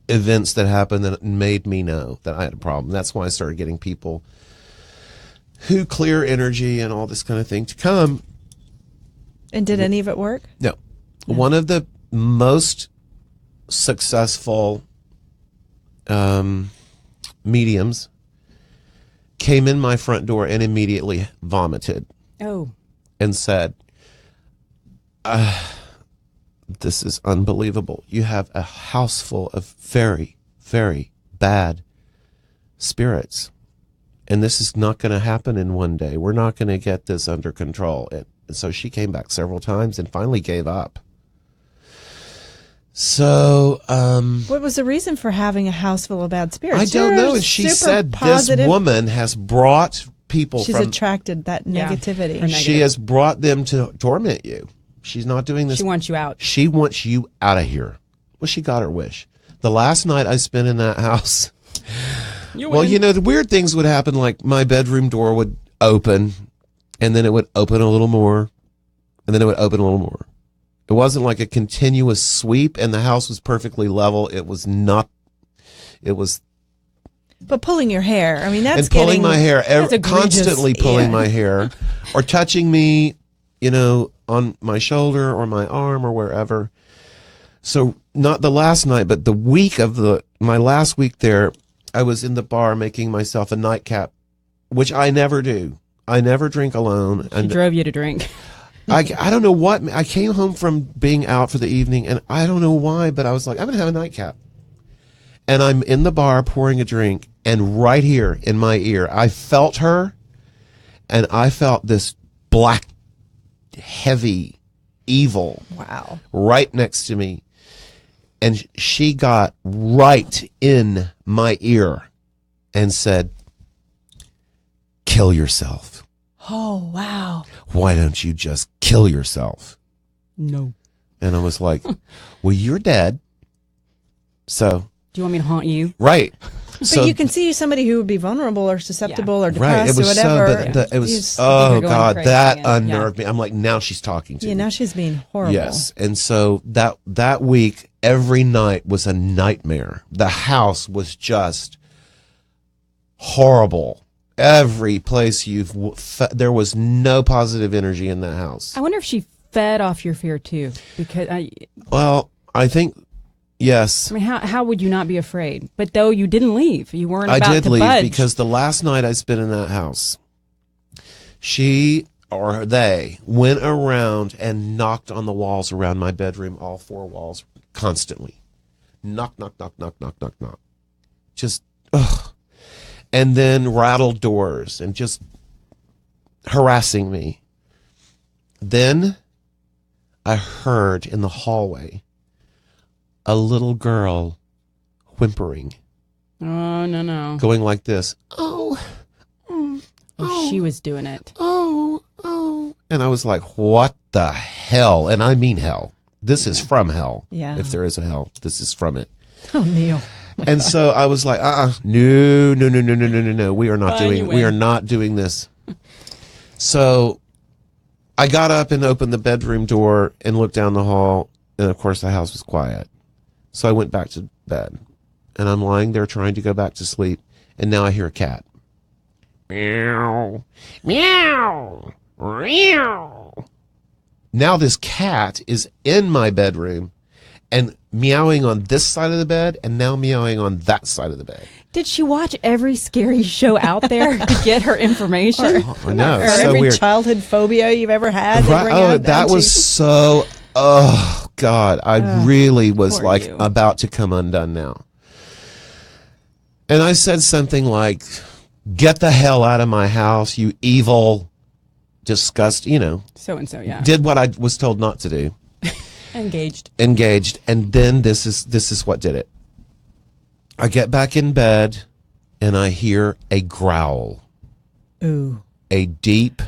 S4: events that happened that made me know that I had a problem. That's why I started getting people who clear energy and all this kind of thing to come.
S2: And did any of it work?
S4: No. One of the most successful mediums came in my front door and immediately vomited
S3: Oh.
S4: and said, "This is unbelievable. You have a house full of very, very bad spirits. And this is not going to happen in one day. We're not going to get this under control." And so she came back several times and finally gave up. So,
S2: what was the reason for having a house full of bad spirits?
S4: I don't know. And she said positive. This woman has brought people
S2: She's attracted that negativity.
S3: Yeah,
S4: she has brought them to torment you. She's not doing this.
S3: She wants you out.
S4: She wants you out of here. Well, she got her wish. The last night I spent in that house, the weird things would happen. Like my bedroom door would open, and then it would open a little more, and then it would open a little more. It wasn't like a continuous sweep, and the house was perfectly level. It was not. It was.
S2: But pulling your hair, I mean, that's
S4: and pulling my hair, constantly pulling my hair, or touching me, on my shoulder or my arm or wherever. So not the last night, but the week of my last week there, I was in the bar making myself a nightcap, which I never do. I never drink alone.
S3: She drove you to drink.
S4: I don't know what. I came home from being out for the evening, and I don't know why, but I was like, I'm going to have a nightcap. And I'm in the bar pouring a drink, and right here in my ear, I felt her, and I felt this black, heavy, evil right next to me. And she got right in my ear and said, kill yourself.
S2: Oh, wow.
S4: Why don't you just kill yourself?
S3: No.
S4: And I was like, well, you're dead. So.
S3: Do you want me to haunt you?
S4: Right.
S2: But you can see somebody who would be vulnerable or susceptible or depressed
S4: It was
S2: or whatever.
S4: it was, oh, God, that unnerved me. I'm like, now she's talking to me.
S2: Yeah, now she's being horrible.
S4: Yes. And so that week, every night was a nightmare. The house was just horrible. Every place there was no positive energy in that house.
S3: I wonder if she fed off your fear too, because
S4: I think yes.
S3: I mean, how would you not be afraid? But though you didn't leave, you weren't about to budge.
S4: I did leave because the last night I spent in that house, she or they went around and knocked on the walls around my bedroom, all four walls, constantly. Knock, knock, knock, knock, knock, knock, knock. Just ugh. And then rattled doors and just harassing me. Then I heard in the hallway a little girl whimpering.
S3: Oh, no.
S4: Going like this.
S3: Oh, she was doing it.
S4: Oh. And I was like, what the hell? And I mean hell. This is from hell.
S2: Yeah.
S4: If there is a hell, this is from it.
S2: Oh, Neal.
S4: And so I was like, no. We are not doing this. So I got up and opened the bedroom door and looked down the hall. And of course the house was quiet. So I went back to bed and I'm lying there trying to go back to sleep. And now I hear a cat. Meow, meow, meow. Now this cat is in my bedroom and meowing on this side of the bed and now meowing on that side of the bed.
S3: Did she watch every scary show out there to get her information?
S4: I know.
S2: Or
S4: so
S2: every
S4: weird.
S2: childhood phobia you've ever had.
S4: Right, that was so, oh, God. I really was like about to come undone now. And I said something like, get the hell out of my house, you evil,
S3: So-and-so, yeah.
S4: Did what I was told not to do.
S3: Engaged.
S4: And then this is what did it. I get back in bed and I hear a growl.
S2: Ooh.
S4: A deep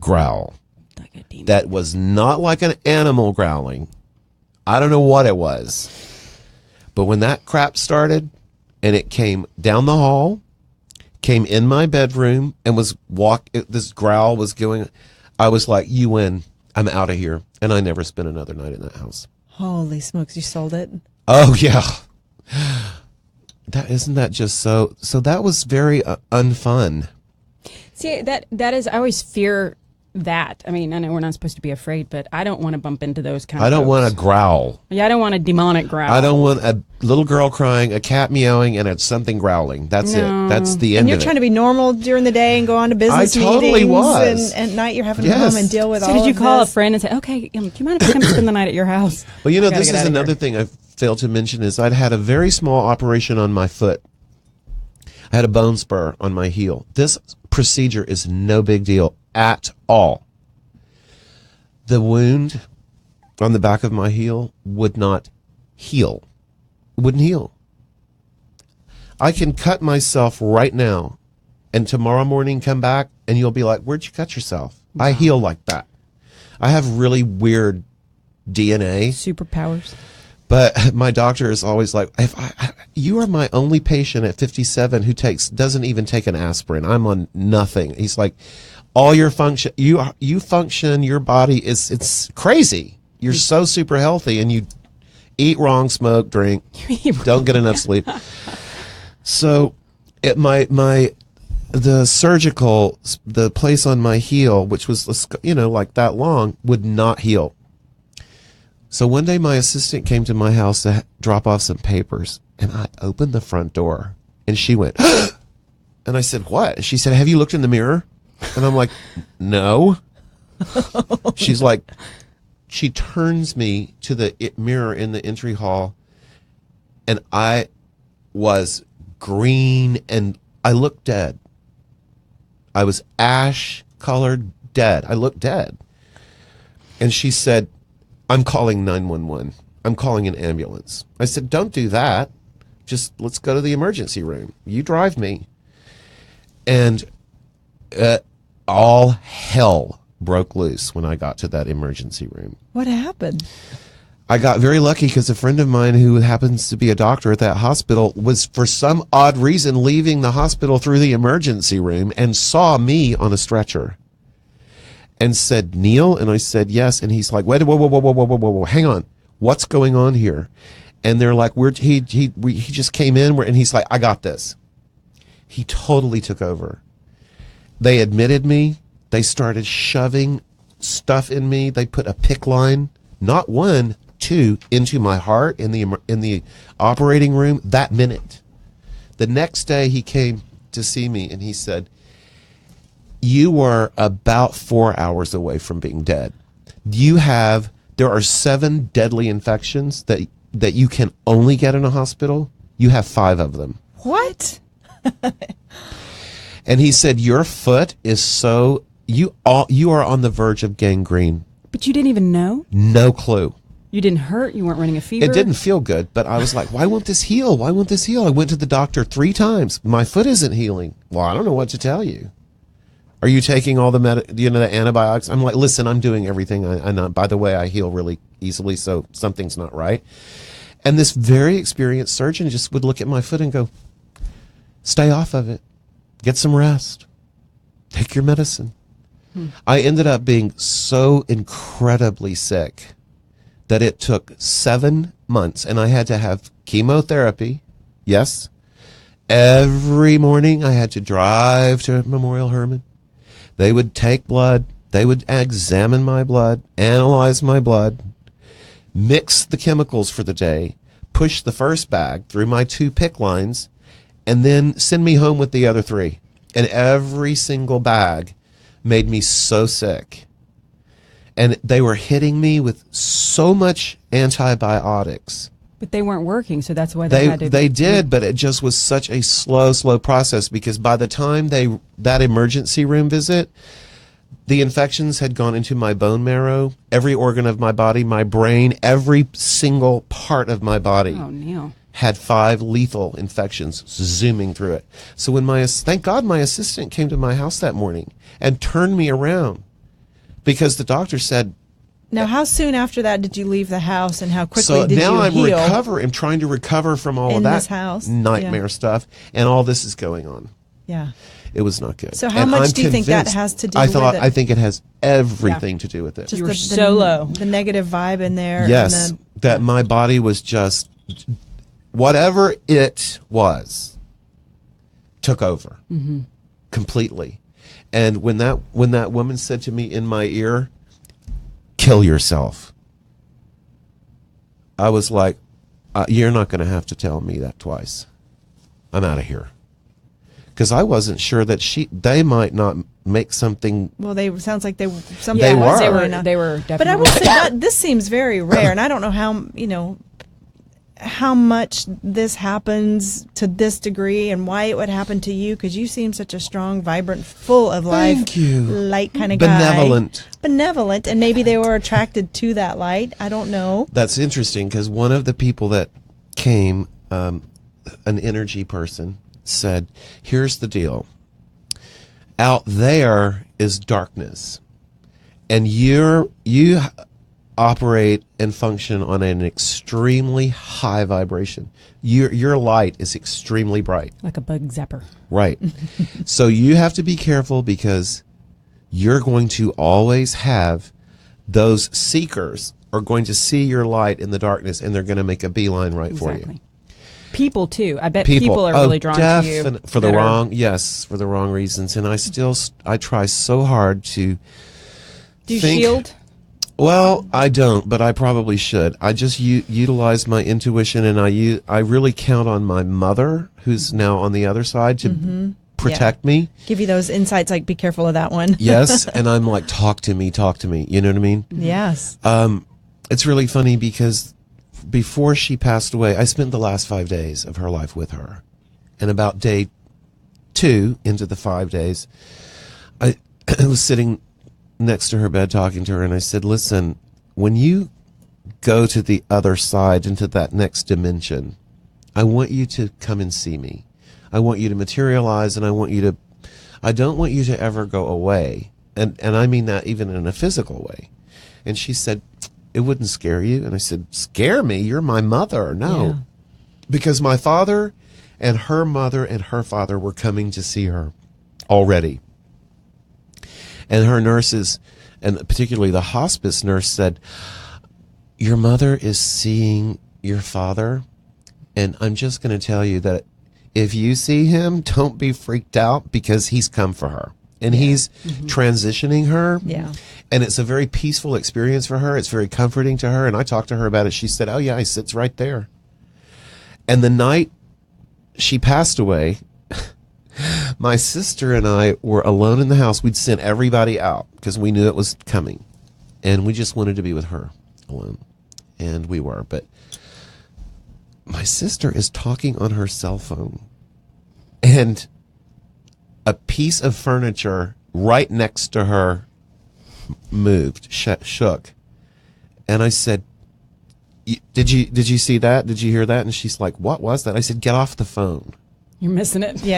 S4: growl.
S3: Like a demon.
S4: That was not like an animal growling. I don't know what it was. But when that crap started and it came down the hall, came in my bedroom and this growl was going, I was like, you win. I'm out of here. And I never spent another night in that house.
S2: Holy smokes, you sold it?
S4: Oh, yeah. Isn't that just so that was very unfun.
S3: See, that is, I always fear that. I mean, I know we're not supposed to be afraid, but I don't want to bump into those kind of
S4: I don't
S3: folks.
S4: want a growl.
S3: Yeah, I don't want a demonic growl.
S4: I don't want a little girl crying, a cat meowing, and something growling. That's it. That's the end
S2: And you're
S4: of it.
S2: trying to be normal during the day and go on to business meetings.
S4: I totally was.
S2: And at night you're having to come and deal with all of this.
S3: So did you call a friend and say, okay, do you mind if I come spend the night at your house?
S4: Well, this is another thing I failed to mention is I'd had a very small operation on my foot. I had a bone spur on my heel. This procedure is no big deal at all. The wound on the back of my heel would not heal. It wouldn't heal. I can cut myself right now and tomorrow morning come back and you'll be like, where'd you cut yourself? Wow. I heal like that. I have really weird DNA.
S3: Superpowers.
S4: But my doctor is always like, you are my only patient at 57 who doesn't even take an aspirin. I'm on nothing. He's like, all your function, you function, your body it's crazy. You're so super healthy and you eat wrong, smoke, drink, don't get enough sleep. So the place on my heel, which was, like that long, would not heal. So one day my assistant came to my house to drop off some papers, and I opened the front door, and she went, and I said, what? She said, have you looked in the mirror? And I'm like, no. She's like, she turns me to the mirror in the entry hall, and I was green, and I looked dead. I was ash-colored dead. I looked dead. And she said, I'm calling 911. I'm calling an ambulance. I said, don't do that. Just let's go to the emergency room. You drive me. And all hell broke loose when I got to that emergency room.
S2: What happened?
S4: I got very lucky because a friend of mine who happens to be a doctor at that hospital was, for some odd reason, leaving the hospital through the emergency room and saw me on a stretcher. And said, Neal? And I said, yes. And he's like, wait, whoa, hang on. What's going on here? And they're like, he just came in, and he's like, I got this. He totally took over. They admitted me. They started shoving stuff in me. They put a PICC line, not 1, 2, into my heart in the operating room that minute. The next day he came to see me, and he said, you are about 4 hours away from being dead. There are 7 deadly infections that you can only get in a hospital. You have 5 of them.
S2: What?
S4: And he said, your foot is you are on the verge of gangrene.
S3: But you didn't even know?
S4: No clue.
S3: You didn't hurt? You weren't running a fever?
S4: It didn't feel good, but I was like, why won't this heal? Why won't this heal? I went to the doctor 3 times. My foot isn't healing. Well, I don't know what to tell you. Are you taking all the the antibiotics? I'm like, listen, I'm doing everything I know. By the way, I heal really easily, so something's not right. And this very experienced surgeon just would look at my foot and go, stay off of it. Get some rest. Take your medicine. I ended up being so incredibly sick that it took 7 months, and I had to have chemotherapy. Yes. Every morning I had to drive to Memorial Hermann. They would take blood. They would examine my blood, analyze my blood, mix the chemicals for the day, push the first bag through my 2 PICC lines, and then send me home with the other 3. And every single bag made me so sick. And they were hitting me with so much antibiotics.
S3: But they weren't working, so that's why they had to...
S4: They did, but it just was such a slow process, because by the time that emergency room visit, the infections had gone into my bone marrow, every organ of my body, my brain, every single part of my body.
S3: Oh, Neal.
S4: Had 5 lethal infections zooming through it. So thank God my assistant came to my house that morning and turned me around, because the doctor said...
S2: Now, how soon after that did you leave the house, and how quickly did you heal?
S4: So now I'm trying to recover from all of that
S2: this house?
S4: nightmare stuff, and all this is going on.
S2: Yeah.
S4: It was not good.
S2: So how much do you think that has to do with it?
S4: I think it has everything to do with it.
S2: Just
S3: you were so low.
S2: The negative vibe in there.
S4: Yes, that my body was just, whatever it was, took over completely. And when that woman said to me in my ear, kill yourself, I was like, you're not going to have to tell me that twice. I'm out of here. Because I wasn't sure that they might not make something.
S2: Well, sounds like they were.
S4: They were
S3: definitely.
S2: But I would say that this seems very rare, and I don't know how much this happens to this degree and why it would happen to you, because you seem such a strong, vibrant, full of life,
S4: Thank you.
S2: light kind of
S4: Benevolent.
S2: guy. Benevolent. And maybe they were attracted to that light. I don't know.
S4: That's interesting, because one of the people that came, an energy person, said, here's the deal. Out there is darkness, and you operate and function on an extremely high vibration. Your light is extremely bright.
S3: Like a bug zapper.
S4: Right. So you have to be careful, because you're going to always have those seekers are going to see your light in the darkness, and they're going to make a beeline right for you.
S3: People too. I bet people are really drawn to you.
S4: For the wrong reasons. And I try so hard to
S3: Do you shield?
S4: Well, I don't, but I probably should. I just utilize my intuition, and I really count on my mother, who's now on the other side, to protect me.
S2: Give you those insights, like, be careful of that one.
S4: Yes, and I'm like, talk to me. You know what I mean?
S2: Yes.
S4: It's really funny, because before she passed away, I spent the last 5 days of her life with her. And about day 2 into the 5 days, I was sitting next to her bed talking to her, and I said, listen, when you go to the other side, into that next dimension, I want you to come and see me. I want you to materialize, and I don't want you to ever go away. And I mean that even in a physical way. And she said, it wouldn't scare you? And I said, scare me? You're my mother. No. Yeah. Because my father and her mother and her father were coming to see her already. And her nurses, and particularly the hospice nurse, said, your mother is seeing your father, and I'm just going to tell you that if you see him, don't be freaked out, because he's come for her. And he's transitioning her.
S2: Yeah.
S4: And it's a very peaceful experience for her. It's very comforting to her. And I talked to her about it. She said, oh, yeah, he sits right there. And the night she passed away, my sister and I were alone in the house. We'd sent everybody out because we knew it was coming. And we just wanted to be with her alone. And we were. But my sister is talking on her cell phone. And a piece of furniture right next to her moved, shook. And I said, did you see that? Did you hear that? And she's like, what was that? I said, get off the phone.
S3: You're missing it.
S2: Yeah,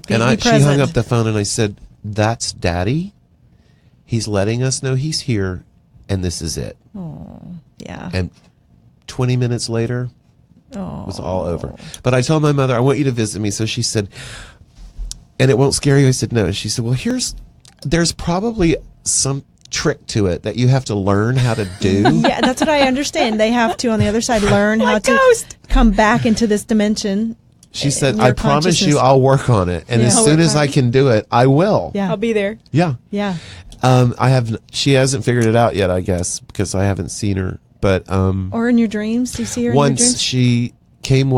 S4: And she hung up the phone, and I said, that's Daddy. He's letting us know he's here, and this is it.
S2: Oh, yeah.
S4: And 20 minutes later, it was all over. But I told my mother, I want you to visit me. So she said, and it won't scare you? I said, no. She said, well, there's probably some trick to it that you have to learn how to do.
S2: Yeah, that's what I understand. They have to, on the other side, learn how to come back into this dimension.
S4: She said, I promise you I'll work on it. And as soon as I can do it, I will.
S2: Yeah.
S3: I'll be there.
S4: Yeah.
S2: Yeah.
S4: She hasn't figured it out yet, I guess, because I haven't seen her. But
S2: or in your dreams? Do you see her in your dreams?
S4: Once she came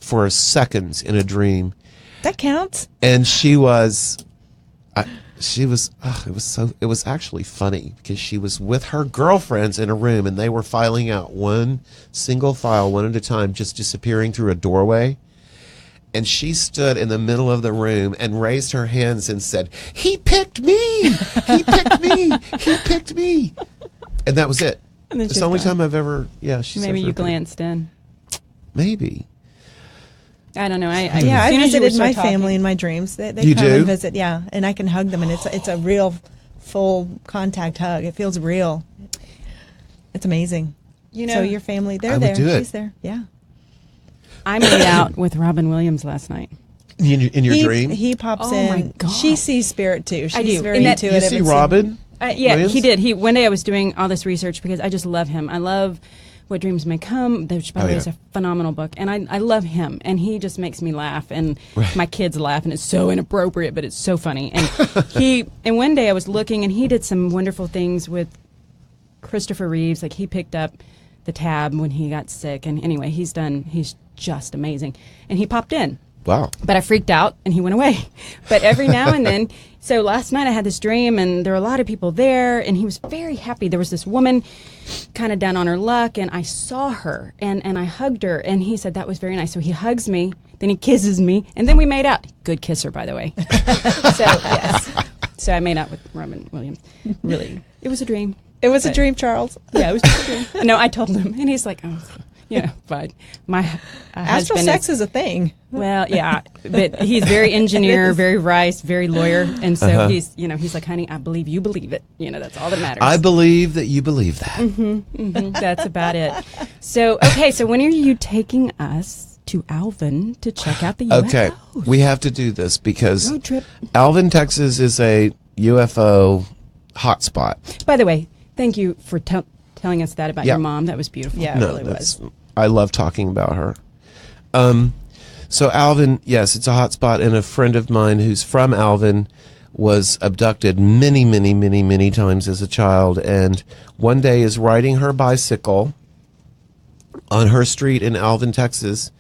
S4: for seconds in a dream.
S2: That counts.
S4: And it was actually funny, because she was with her girlfriends in a room, and they were filing out one single file, one at a time, just disappearing through a doorway. And she stood in the middle of the room and raised her hands and said, he picked me! He picked me! He picked me! And that was it.
S3: And then
S4: it's the only time I've ever,
S3: maybe you glanced in.
S4: Maybe.
S3: I don't know. I
S2: visited my family in my dreams. They come and visit, and I can hug them, and it's a real full contact hug. It feels real. It's amazing. So your family, they're there. She's there. Yeah.
S3: I made out with Robin Williams last night.
S4: In your dream?
S2: He pops in. My God. She sees spirit too. She's very intuitive.
S4: You see Robin?
S3: Yeah, he did. One day I was doing all this research because I just love him. I love What Dreams May Come, which, by the way, is a phenomenal book. And I love him. And he just makes me laugh. And my kids laugh. And it's so inappropriate, but it's so funny. And and one day I was looking, and he did some wonderful things with Christopher Reeves. Like, he picked up the tab when he got sick. And anyway, he's just amazing. And he popped in.
S4: Wow.
S3: But I freaked out, and he went away. But every now and then, so last night I had this dream, and there were a lot of people there, and he was very happy. There was this woman kind of down on her luck, and I saw her, and I hugged her, and he said, that was very nice. So he hugs me, then he kisses me, and then we made out. Good kisser, by the way. So, yes. So I made out with Robin Williams. Really, it was a dream.
S2: It was a dream, Charles.
S3: Yeah, it was just a dream. No, I told him, and he's like, oh, yeah, but my
S2: astral
S3: husband
S2: sex is a thing.
S3: Well, yeah, but he's very engineer, very Rice, very lawyer, and so he's like, honey, I believe you believe it. That's all that matters.
S4: I believe that you believe that.
S3: That's about it. So, okay, so when are you taking us to Alvin to check out the UFO?
S4: Okay, we have to do this because
S3: road trip.
S4: Alvin, Texas is a UFO hotspot.
S3: By the way, thank you for telling us that about your mom. That was beautiful.
S2: Yeah, it really was.
S4: I love talking about her. So Alvin, yes, it's a hot spot, and a friend of mine who's from Alvin was abducted many, many, many, many times as a child, and one day is riding her bicycle on her street in Alvin, Texas,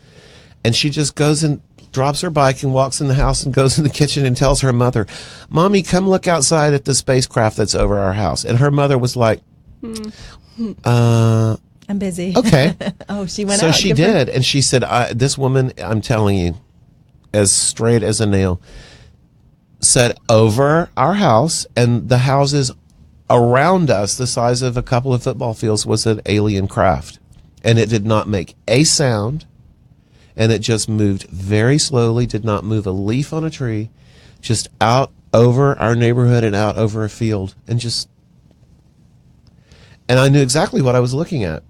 S4: and she just goes and drops her bike and walks in the house and goes in the kitchen and tells her mother, Mommy, come look outside at the spacecraft that's over our house. And her mother was like,
S2: I'm busy.
S4: Okay.
S2: Oh, she went
S4: so
S2: out.
S4: she did. And she said, this woman, I'm telling you, as straight as a nail, said over our house, and the houses around us, the size of a couple of football fields, was an alien craft. And it did not make a sound. And it just moved very slowly, did not move a leaf on a tree, just out over our neighborhood and out over a field. And I knew exactly what I was looking at.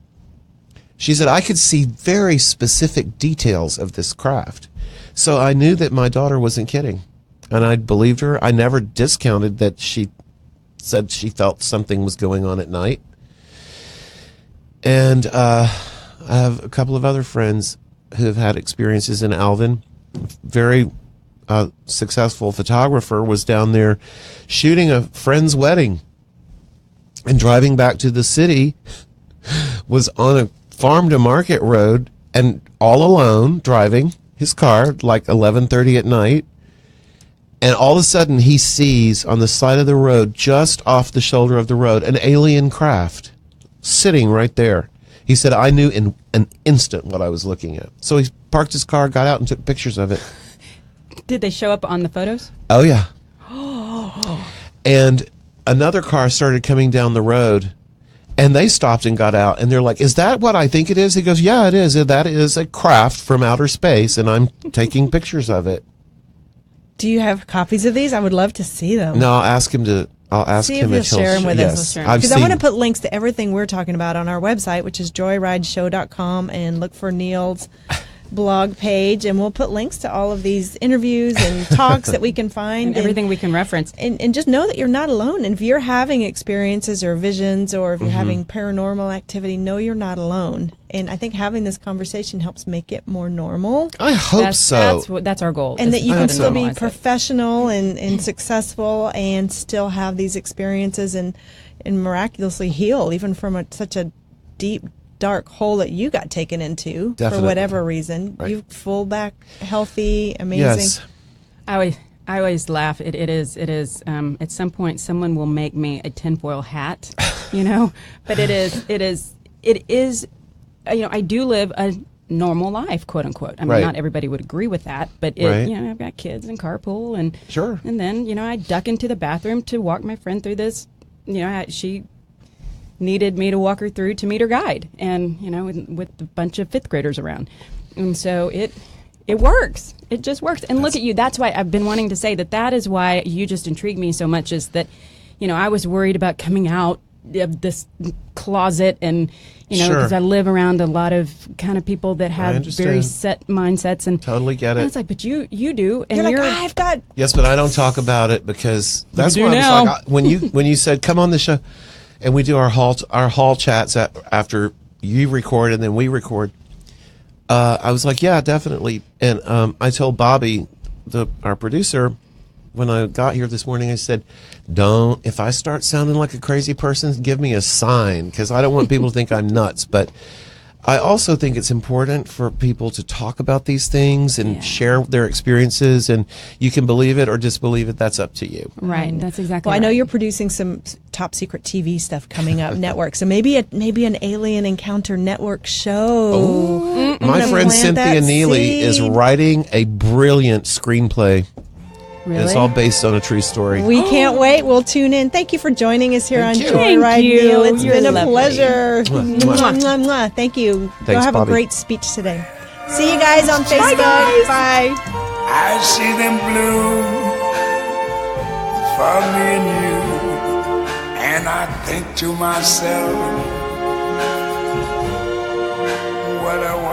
S4: She said, I could see very specific details of this craft. So I knew that my daughter wasn't kidding. And I believed her. I never discounted that she said she felt something was going on at night. And I have a couple of other friends who have had experiences in Alvin. Very successful photographer was down there shooting a friend's wedding. And driving back to the city, was on a farm to market road and all alone driving his car like 11:30 at night. And all of a sudden he sees on the side of the road, just off the shoulder of the road, an alien craft sitting right there. He said, I knew in an instant what I was looking at. So he parked his car, got out and took pictures of it.
S3: Did they show up on the photos?
S4: Oh, yeah. And another car started coming down the road, and they stopped and got out, and they're like, is that what I think it is? He goes, yeah, it is. That is a craft from outer space, and I'm taking pictures of it.
S2: Do you have copies of these? I would love to see them.
S4: No, I'll ask him to. I'll ask
S2: see
S4: him
S2: if he'll share them with us. Because I want to put links to everything we're talking about on our website, which is joyrideshow.com, and look for Neal's blog page, and we'll put links to all of these interviews and talks that we can find.
S3: And everything we can reference.
S2: And just know that you're not alone. And if you're having experiences or visions, or if you're having paranormal activity, know you're not alone. And I think having this conversation helps make it more normal.
S4: I hope so.
S3: That's our goal.
S2: And that you can still be professional and successful and still have these experiences and miraculously heal, even from such a deep, dark hole that you got taken into. Definitely. For whatever reason. Right. You full back, healthy, amazing. Yes.
S3: I always laugh. It is. At some point, someone will make me a tinfoil hat, But it is. I do live a normal life, quote unquote. I mean, not everybody would agree with that, but I've got kids and carpool, and
S4: sure.
S3: And then I duck into the bathroom to walk my friend through this. She needed me to walk her through to meet her guide, and with a bunch of fifth graders around, and so it works. It just works. And look at you. That's why I've been wanting to say that is why you just intrigue me so much. Is that I was worried about coming out of this closet, and because I live around a lot of kind of people that have very set mindsets, and
S4: totally get it.
S3: And it's like, but you do, and
S2: you're like, I've got.
S4: Yes, but I don't talk about it because that's why I was like, when you said come on the show, and we do our hall chats after you record and then we record. I was like, yeah, definitely, and I told Bobby, our producer, when I got here this morning, I said, if I start sounding like a crazy person, give me a sign, because I don't want people to think I'm nuts. But I also think it's important for people to talk about these things and share their experiences, and you can believe it or disbelieve it. That's up to you.
S3: Right. That's exactly
S2: Well,
S3: right.
S2: I know you're producing some top secret TV stuff coming up, network. So maybe an Alien Encounter Network show.
S4: My friend
S2: plant
S4: Cynthia
S2: that
S4: Neely is
S2: seed.
S4: writing a brilliant screenplay.
S3: Really?
S4: It's all based on a true story.
S2: We can't wait. We'll tune in. Thank you for joining us here
S4: Thank
S2: on
S4: you.
S2: Joyride,
S3: Thank you.
S2: Neal. It's
S3: You're
S2: been a
S3: lovely.
S2: pleasure.
S4: Mwah,
S2: Mwah,
S4: mwah.
S2: mwah, mwah. Thank you. Go
S4: Thanks,
S2: have
S4: Bobby.
S2: a great speech today. See you guys on Facebook. Bye.
S5: I see them bloom for me and you, and I think to myself, what a